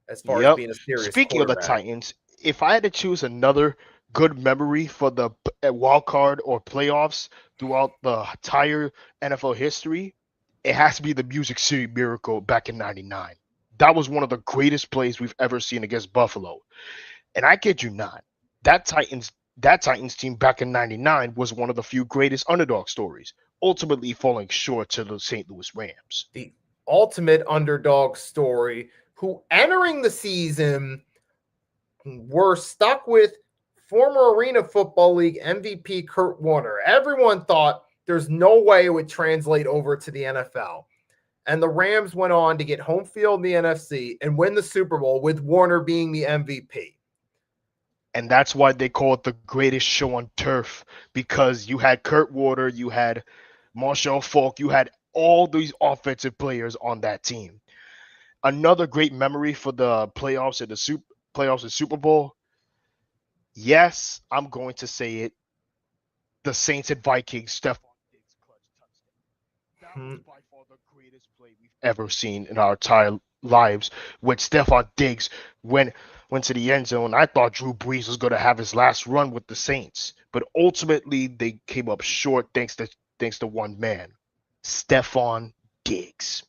as far as being a serious Speaking of the Titans, if I had to choose another good memory for the wild card or playoffs throughout the entire NFL history, it has to be the Music City Miracle back in '99. That was one of the greatest plays we've ever seen against Buffalo. And I kid you not, that Titans team back in '99 was one of the few greatest underdog stories, ultimately falling short to the St. Louis Rams. The ultimate underdog story, who entering the season were stuck with former Arena Football League MVP Kurt Warner. Everyone thought there's no way it would translate over to the NFL. And the Rams went on to get home field in the NFC and win the Super Bowl with Warner being the MVP. And that's why they call it the greatest show on turf, because you had Kurt Warner, you had Marshall Faulk, you had all these offensive players on that team. Another great memory for the playoffs and Super Bowl. Yes, I'm going to say it. The Saints and Vikings, Stephon Diggs clutch touchdown. That was by far the greatest play we've ever seen in our entire lives. When Stephon Diggs went to the end zone, I thought Drew Brees was going to have his last run with the Saints, but ultimately they came up short thanks to one man, Stephon Diggs.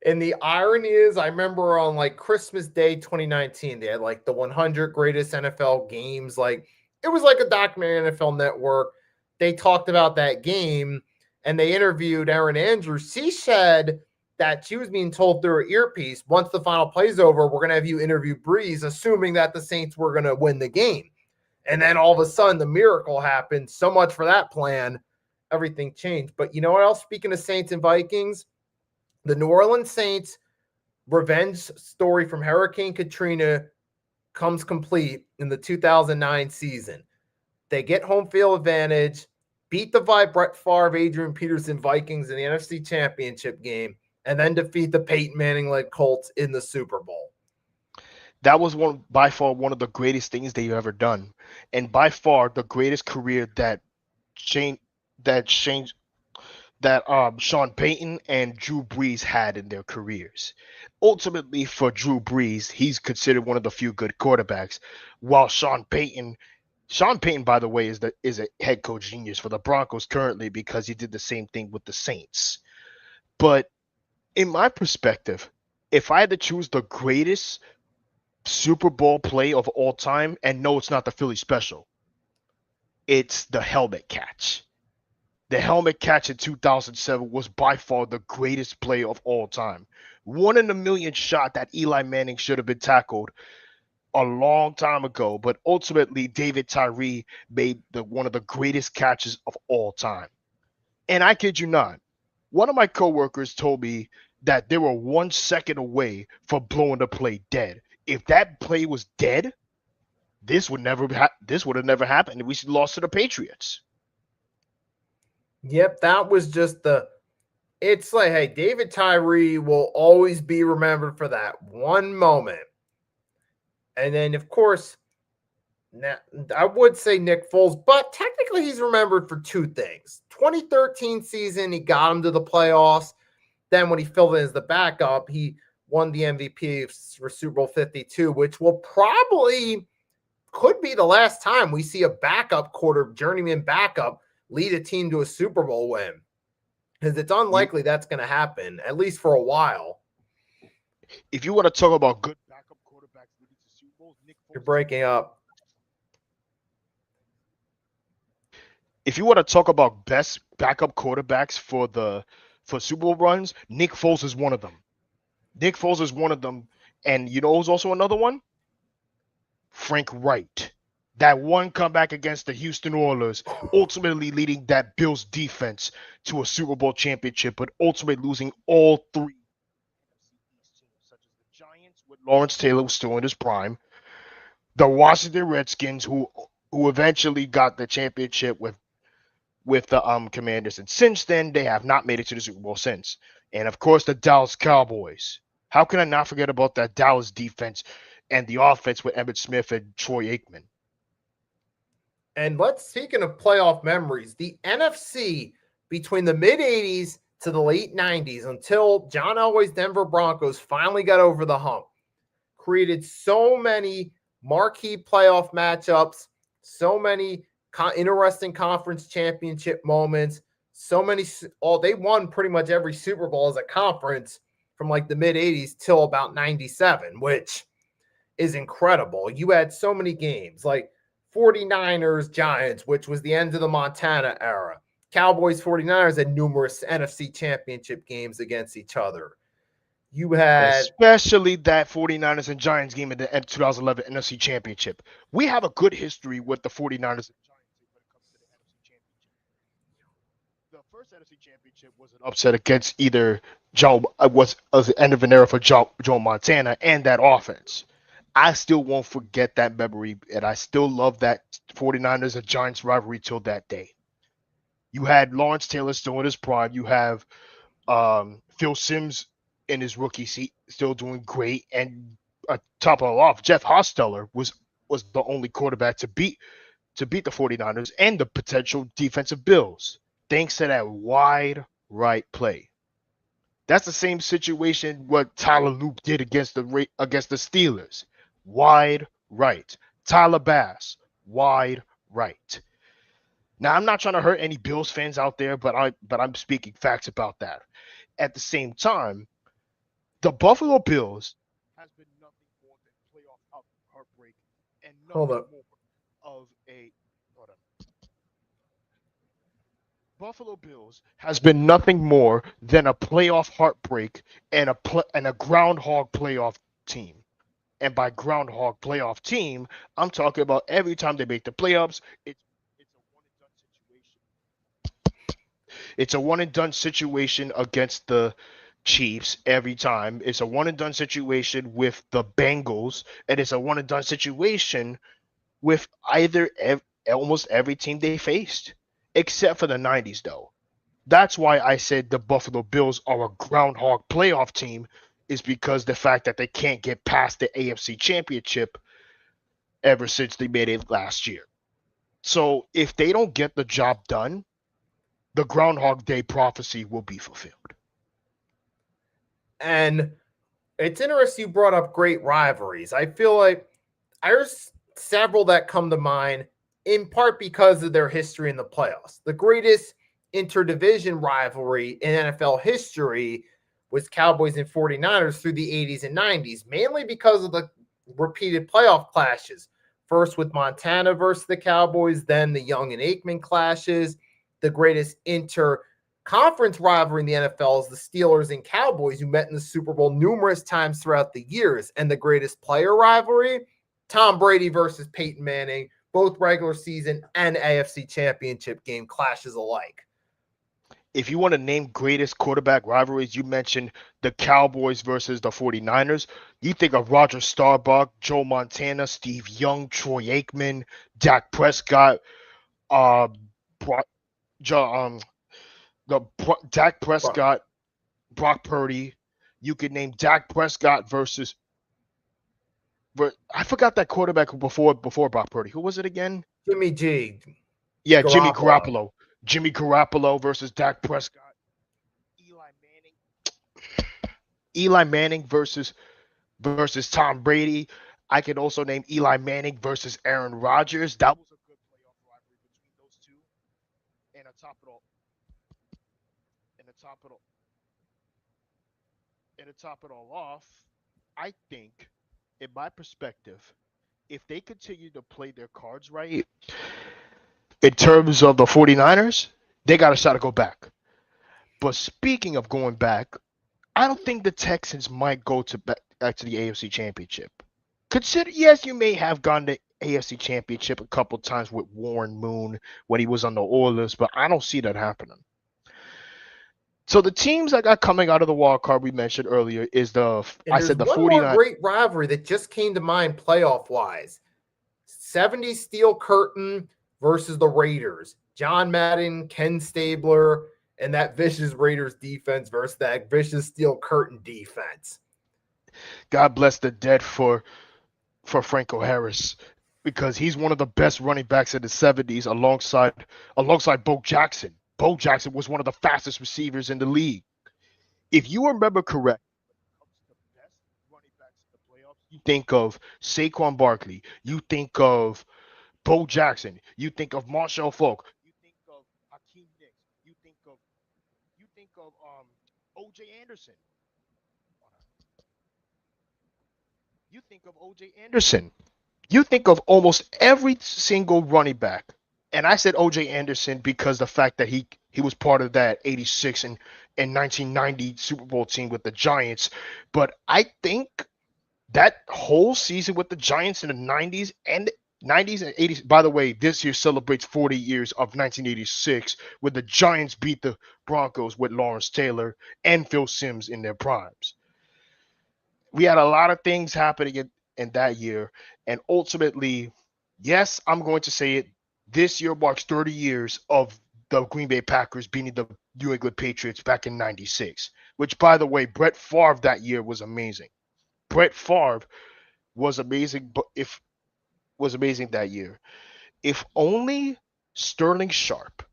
And the irony is, I remember on like Christmas Day 2019, they had like the 100 greatest NFL games. Like it was like a documentary NFL Network. They talked about that game and they interviewed Erin Andrews. She said that she was being told through her earpiece, once the final play's over, we're going to have you interview Breeze, assuming that the Saints were going to win the game. And then all of a sudden the miracle happened. So much for that plan. Everything changed. But you know what else? Speaking of Saints and Vikings, the New Orleans Saints revenge story from Hurricane Katrina comes complete in the 2009 season. They get home field advantage, beat the Brett Favre, Adrian Peterson Vikings in the NFC Championship game, and then defeat the Peyton Manning-led Colts in the Super Bowl. That was by far one of the greatest things they've ever done, and by far the greatest career that Sean Payton and Drew Brees had in their careers. Ultimately, for Drew Brees, he's considered one of the few good quarterbacks, while Sean Payton, by the way, is a head coach genius for the Broncos currently because he did the same thing with the Saints. But in my perspective, if I had to choose the greatest Super Bowl play of all time, and no, it's not the Philly special, it's the helmet catch. The helmet catch in 2007 was by far the greatest play of all time. 1 in a million shot that Eli Manning should have been tackled a long time ago, but ultimately David Tyree made one of the greatest catches of all time. And I kid you not, one of my coworkers told me that they were 1 second away from blowing the play dead. If that play was dead, this would have never happened if we lost to the Patriots. Yep, that was just it's like, hey, David Tyree will always be remembered for that one moment. And then, of course, now, I would say Nick Foles, but technically he's remembered for two things. 2013 season, he got him to the playoffs. Then when he filled in as the backup, he won the MVP for Super Bowl 52, which will probably could be the last time we see a journeyman backup lead a team to a Super Bowl win. Because it's unlikely that's going to happen, at least for a while. If you want to talk about good backup quarterbacks leading to Super Bowls, Nick Foles. You're breaking up. If you want to talk about best backup quarterbacks for Super Bowl runs, Nick Foles is one of them. Nick Foles is one of them. And you know who's also another one? Frank Wright. That one comeback against the Houston Oilers, ultimately leading that Bills defense to a Super Bowl championship, but ultimately losing all three teams, such as the Giants with Lawrence Taylor was still in his prime, the Washington Redskins, who eventually got the championship with the Commanders, and since then they have not made it to the Super Bowl since. And of course, the Dallas Cowboys. How can I not forget about that Dallas defense and the offense with Emmitt Smith and Troy Aikman? And speaking of playoff memories, the NFC between the mid-'80s to the late 90s, until John Elway's Denver Broncos finally got over the hump, created so many marquee playoff matchups, so many interesting conference championship moments, they won pretty much every Super Bowl as a conference from like the mid-'80s till about 97, which is incredible. You had so many games like 49ers Giants, which was the end of the Montana era. Cowboys 49ers had numerous NFC championship games against each other. You had especially that 49ers and Giants game in the 2011 NFC Championship. We have a good history with the 49ers and Giants when it comes to the NFC Championship. The first NFC Championship was an upset against either was the end of an era for Joe Montana and that offense. I still won't forget that memory, and I still love that 49ers and Giants rivalry till that day. You had Lawrence Taylor still in his prime. You have Phil Simms in his rookie seat still doing great, and top it all off, Jeff Hostetler was the only quarterback to beat the 49ers and the potential defensive Bills, thanks to that wide right play. That's the same situation what Tyler Loop did against the Steelers. Wide right. Tyler Bass, wide right. Now, I'm not trying to hurt any Bills fans out there, but I'm speaking facts about that. At the same time, the Buffalo Bills has been nothing more than playoff heartbreak and nothing more of a Buffalo Bills has been nothing more than a playoff heartbreak and a groundhog playoff team. And by groundhog playoff team, I'm talking about every time they make the playoffs, it's a one and done situation. It's a one and done situation against the Chiefs every time. It's a one and done situation with the Bengals, and it's a one and done situation with almost every team they faced, except for the 90s, though. That's why I said the Buffalo Bills are a groundhog playoff team, is because the fact that they can't get past the AFC Championship ever since they made it last year. So if they don't get the job done, the Groundhog Day prophecy will be fulfilled. And it's interesting you brought up great rivalries. I feel like there's several that come to mind, in part because of their history in the playoffs. The greatest interdivision rivalry in NFL history was Cowboys and 49ers through the 80s and 90s, mainly because of the repeated playoff clashes. First with Montana versus the Cowboys, then the Young and Aikman clashes. The greatest inter-conference rivalry in the NFL is the Steelers and Cowboys, who met in the Super Bowl numerous times throughout the years. And the greatest player rivalry, Tom Brady versus Peyton Manning, both regular season and AFC Championship game clashes alike. if you want to name greatest quarterback rivalries, you mentioned the Cowboys versus the 49ers. You think of Roger Staubach, Joe Montana, Steve Young, Troy Aikman, Dak Prescott, uh, Brock, um, Dak Bro- Prescott, Brock Purdy. You could name Dak Prescott versus. I forgot that quarterback before Brock Purdy. Who was it again? Jimmy G, Yeah, Jimmy Garoppolo. Garoppolo. Jimmy Garoppolo versus Dak Prescott. Eli Manning. Eli Manning versus Tom Brady. I could also name Eli Manning versus Aaron Rodgers. That was a good playoff rivalry between those two. And on top of it all, and on top of it all, and to top it all off, I think, in my perspective, if they continue to play their cards right, in terms of the 49ers, they got a shot to go back. But speaking of going back, I don't think the Texans might go back to the AFC Championship. Consider, yes, you may have gone to AFC Championship a couple times with Warren Moon when he was on the Oilers, but I don't see that happening. So the teams I got coming out of the wild card we mentioned earlier is And there's the one more 49. great rivalry that just came to mind playoff wise. 70s Steel Curtain versus the Raiders. John Madden, Ken Stabler, and that vicious Raiders defense versus that vicious Steel Curtain defense. God bless the dead for Franco Harris because he's one of the best running backs in the 70s alongside Bo Jackson. Bo Jackson was one of the fastest receivers in the league. If you remember correct, when it comes to the best running backs in the playoffs, you think of Saquon Barkley, you think of Bo Jackson, you think of Marshall Falk, you think of Hakeem Nicks, you think of OJ Anderson. You think of OJ Anderson. You think of almost every single running back. And I said OJ Anderson because the fact that he was part of that 86 and 1990 Super Bowl team with the Giants. But I think that whole season with the Giants in the 90s and 80s. By the way, this year celebrates 40 years of 1986 when the Giants beat the Broncos with Lawrence Taylor and Phil Simms in their primes. We had a lot of things happening in that year. And ultimately, yes, I'm going to say it. This year marks 30 years of the Green Bay Packers beating the New England Patriots back in 96, which, by the way, Brett Favre that year was amazing. Brett Favre was amazing, but if was amazing that year. If only Sterling Sharp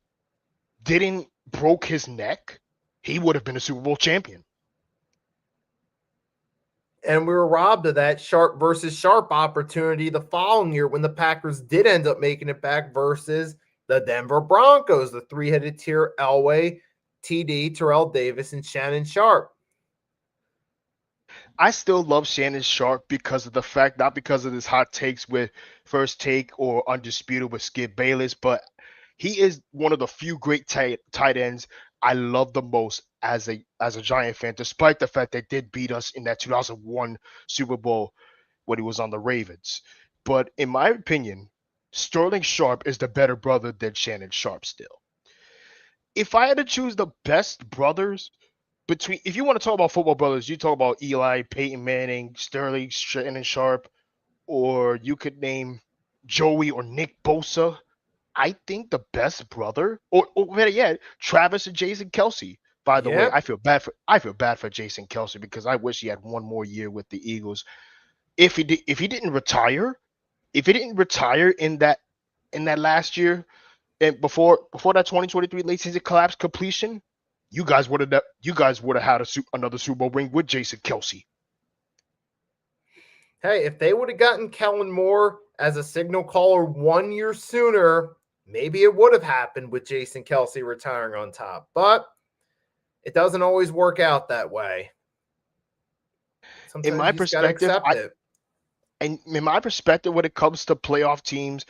didn't broke his neck, he would have been a Super Bowl champion. And we were robbed of that Sharp versus Sharp opportunity the following year when the Packers did end up making it back versus the Denver Broncos, the three-headed tier Elway, TD, Terrell Davis, and Shannon Sharp. I still love Shannon Sharp because of the fact, not because of his hot takes with First Take or Undisputed with Skip Bayless, but he is one of the few great tight ends I love the most as a Giant fan, despite the fact they did beat us in that 2001 Super Bowl when he was on the Ravens. But in my opinion, Sterling Sharp is the better brother than Shannon Sharp still. If I had to choose the best brothers between, if you want to talk about football brothers, you talk about Eli, Peyton Manning, Sterling, Shannon Sharp, or you could name Joey or Nick Bosa. I think the best brother, or better yet, Travis and Jason Kelsey. By the way, Yep. I feel bad for Jason Kelsey because I wish he had one more year with the Eagles. If he didn't retire, if he didn't retire in that last year and before that 2023 late season collapse completion, you guys would have had another Super Bowl ring with Jason Kelsey. Hey, if they would have gotten Kellen Moore as a signal caller 1 year sooner, maybe it would have happened with Jason Kelsey retiring on top. But it doesn't always work out that way. Sometimes In my you just got to perspective, accept it. and in my perspective, when it comes to playoff teams,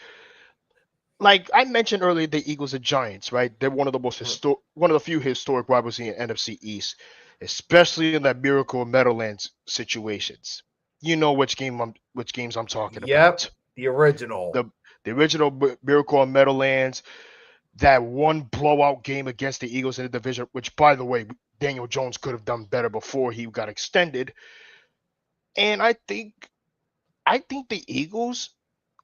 like I mentioned earlier, the Eagles and Giants, right? They're one of the one of the few historic rivals in the NFC East, especially in that Miracle in Meadowlands situations. You know which games I'm talking Yep, about. the original. The original Miracle in Meadowlands. that one blowout game against the Eagles in the division, which, by the way, Daniel Jones could have done better before he got extended. And I think the Eagles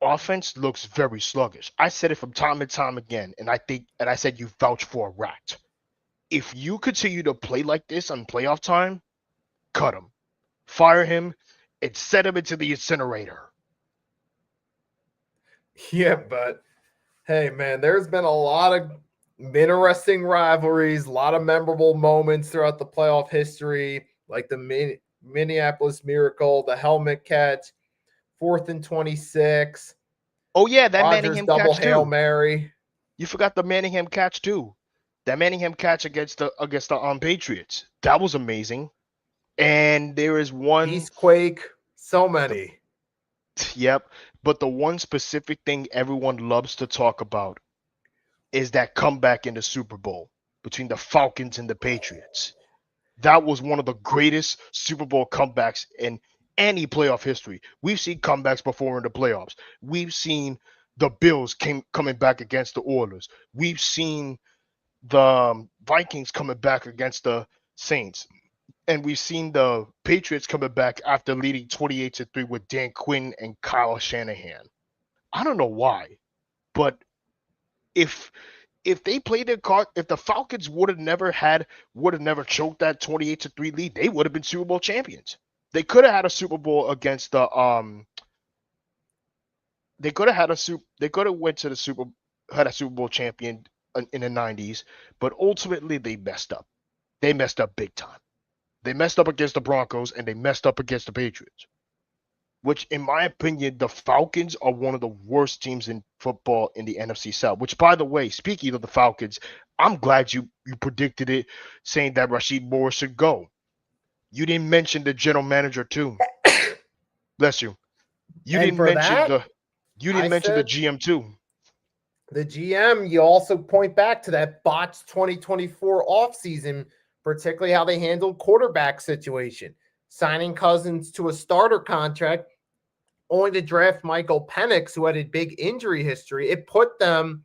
offense looks very sluggish. I said it from time and time again, and I said you vouch for a rat. If you continue to play like this on playoff time, cut him, fire him, and send him into the incinerator. Yeah, but hey, man, there's been a lot of interesting rivalries, a lot of memorable moments throughout the playoff history, like the Minneapolis Miracle, the helmet catch, 4th and 26. Oh yeah, that Rodgers Manningham double catch Hail too. Mary. You forgot the Manningham catch too. That Manningham catch against the Patriots. That was amazing. And there is one. Beastquake. So many. Yep. But the one specific thing everyone loves to talk about is that comeback in the Super Bowl between the Falcons and the Patriots. That was one of the greatest Super Bowl comebacks in any playoff history. We've seen comebacks before in the playoffs. We've seen the Bills coming back against the Oilers. We've seen the Vikings coming back against the Saints. And we've seen the Patriots coming back after leading 28-3 with Dan Quinn and Kyle Shanahan. I don't know why, but if they played their card, if the Falcons would have never choked that 28-3 lead, they would have been Super Bowl champions. They could have had a Super Bowl against the they could have went to the had a Super Bowl champion in the 90s, but ultimately they messed up. They messed up big time. They messed up against the Broncos and they messed up against the Patriots, which, in my opinion, the Falcons are one of the worst teams in football in the NFC South. Which, by the way, speaking of the Falcons, I'm glad you predicted it, saying that Rashid Morris should go. You didn't mention the general manager too. Bless you. You And didn't for mention that, the GM too. The GM, you also point back to that botched 2024 offseason, particularly how they handled quarterback situation, signing Cousins to a starter contract only to draft Michael Penix, who had a big injury history. It put them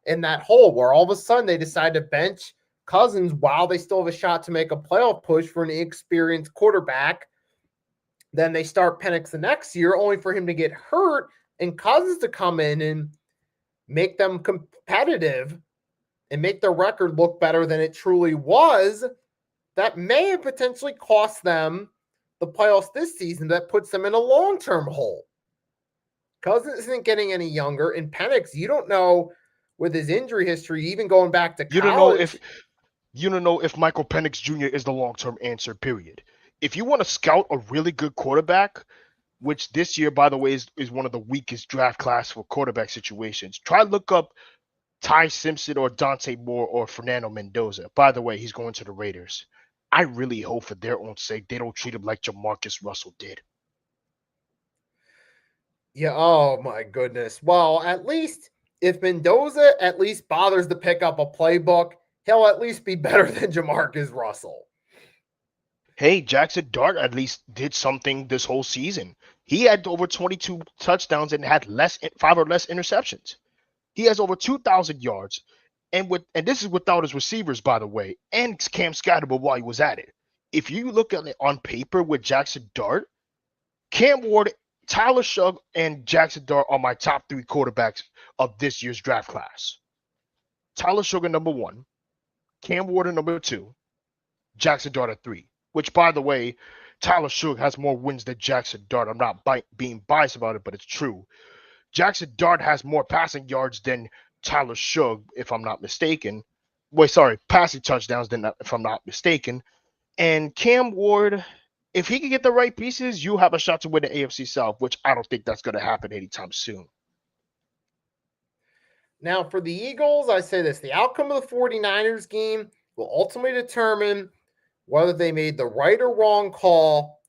in that hole where all of a sudden they decide to bench Cousins while they still have a shot to make a playoff push for an inexperienced quarterback. Then they start Penix the next year, only for him to get hurt and Cousins to come in and make them competitive and make their record look better than it truly was. That may have potentially cost them the playoffs this season. That puts them in a long-term hole. Cousins isn't getting any younger, and Penix, you don't know with his injury history, even going back to college. You don't know if Michael Penix Jr. is the long-term answer, period. If you want to scout a really good quarterback, which this year, by the way, is one of the weakest draft class for quarterback situations, try to look up Ty Simpson or Dante Moore or Fernando Mendoza. By the way, he's going to the Raiders. I really hope for their own sake they don't treat him like Jamarcus Russell did. Yeah, oh my goodness. Well, at least if Mendoza at least bothers to pick up a playbook, he'll at least be better than Jamarcus Russell. Hey, Jackson Dart at least did something this whole season. He had over 22 touchdowns and had 5 or less interceptions. He has over 2,000 yards, and this is without his receivers, by the way, and Cam Scatterable while he was at it. If you look at it on paper with Jackson Dart, Cam Ward, Tyler Shugg, and Jackson Dart are my top 3 quarterbacks of this year's draft class. Tyler Shugg at number 1, Cam Ward at number 2, Jackson Dart at 3. Which, by the way, Tyler Shugg has more wins than Jackson Dart. I'm not being biased about it, but it's true. Jackson Dart has more passing yards than Tyler Shugg, if I'm not mistaken. Passing touchdowns than, if I'm not mistaken. And Cam Ward, if he can get the right pieces, you have a shot to win the AFC South, which I don't think that's going to happen anytime soon. Now, for the Eagles, I say this. The outcome of the 49ers game will ultimately determine whether they made the right or wrong call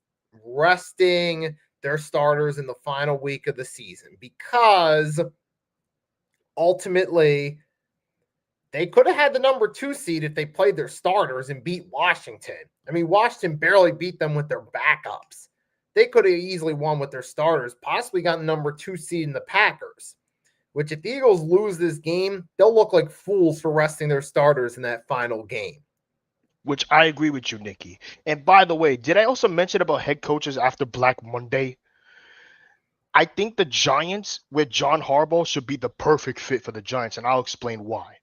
resting their starters in the final week of the season, because ultimately they could have had the number 2 seed if they played their starters and beat Washington. I mean, Washington barely beat them with their backups. They could have easily won with their starters, possibly gotten number 2 seed in the Packers, which if the Eagles lose this game, they'll look like fools for resting their starters in that final game. Which I agree with you, Nikki. And by the way, did I also mention about head coaches after Black Monday? I think the Giants with John Harbaugh should be the perfect fit for the Giants, and I'll explain why.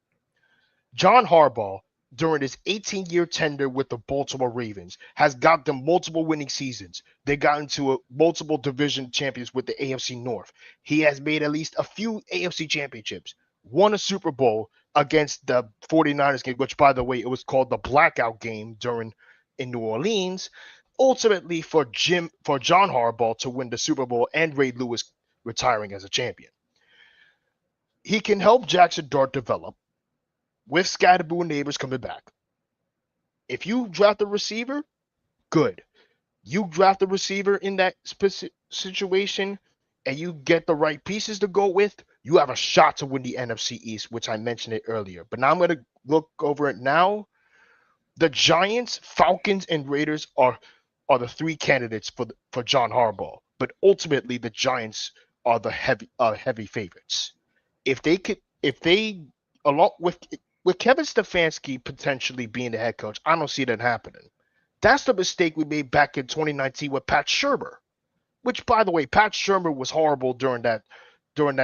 John Harbaugh, during his 18-year tenure with the Baltimore Ravens, has got them multiple winning seasons. They got into multiple division champions with the AFC North. He has made at least a few AFC championships, won a Super Bowl against the 49ers game, which, by the way, it was called the blackout game in New Orleans. Ultimately, for John Harbaugh to win the Super Bowl and Ray Lewis retiring as a champion. He can help Jackson Dart develop with Scatterboo and Neighbors coming back. If you draft a receiver, good. You draft a receiver in that specific situation and you get the right pieces to go with, you have a shot to win the NFC East, which I mentioned it earlier. But now I'm going to look over it now. The Giants, Falcons, and Raiders are the three candidates for John Harbaugh. But ultimately, the Giants are the heavy favorites. If they along with Kevin Stefanski potentially being the head coach, I don't see that happening. That's the mistake we made back in 2019 with Pat Shurmur, which, by the way, Pat Shurmur was horrible during that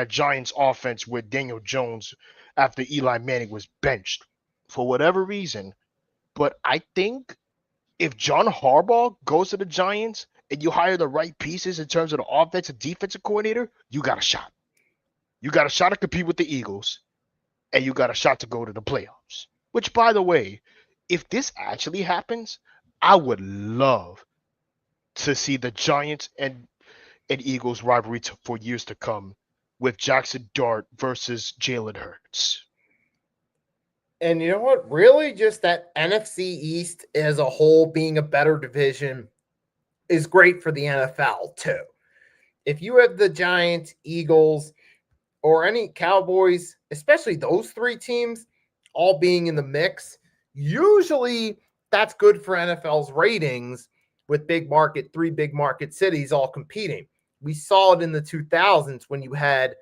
Giants offense with Daniel Jones after Eli Manning was benched for whatever reason. But I think if John Harbaugh goes to the Giants and you hire the right pieces in terms of the offensive defensive coordinator, you got a shot. You got a shot to compete with the Eagles. And you got a shot to go to the playoffs. Which, by the way, if this actually happens, I would love to see the Giants and Eagles rivalry for years to come with Jackson Dart versus Jalen Hurts. And you know what? Really, just that NFC East as a whole being a better division is great for the NFL, too. If you have the Giants, Eagles, or any Cowboys, especially those three teams, all being in the mix, usually that's good for NFL's ratings with three big market cities all competing. We saw it in the 2000s when you had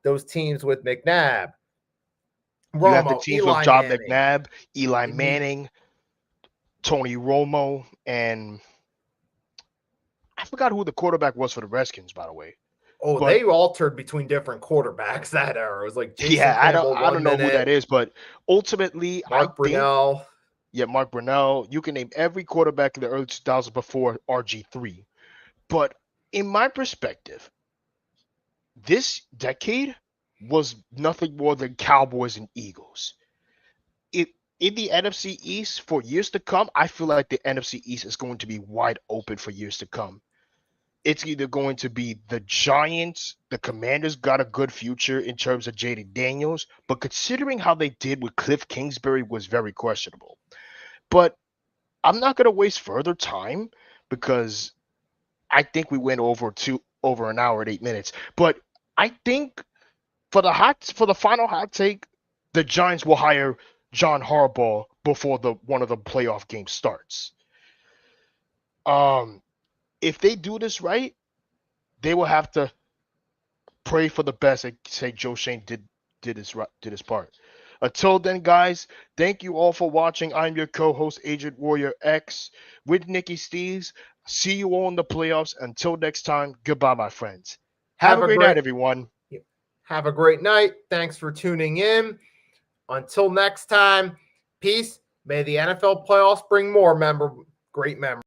those teams with McNabb, Romo, you have the teams Eli with John Manning, McNabb, Eli Manning, Tony Romo, and I forgot who the quarterback was for the Redskins, by the way. Oh, they altered between different quarterbacks that era. It was like Jason Campbell, I don't know who that is, but ultimately, Mark Brunell. Mark Brunell. You can name every quarterback in the early 2000s before RG3. But in my perspective, this decade was nothing more than Cowboys and Eagles. In the NFC East for years to come, I feel like the NFC East is going to be wide open for years to come. It's either going to be the Giants, the Commanders got a good future in terms of Jaden Daniels, but considering how they did with Cliff Kingsbury was very questionable. But I'm not going to waste further time because I think we went over an hour and 8 minutes. But I think for the final hot take, the Giants will hire John Harbaugh before one of the playoff games starts. If they do this right, they will have to pray for the best and say Joe Shane did his part. Until then, guys, thank you all for watching. I'm your co-host, Agent Warrior X, with Nikki Steves. See you all in the playoffs. Until next time, goodbye, my friends. Have a great night, everyone. Have a great night. Thanks for tuning in. Until next time, peace. May the NFL playoffs bring more great memories.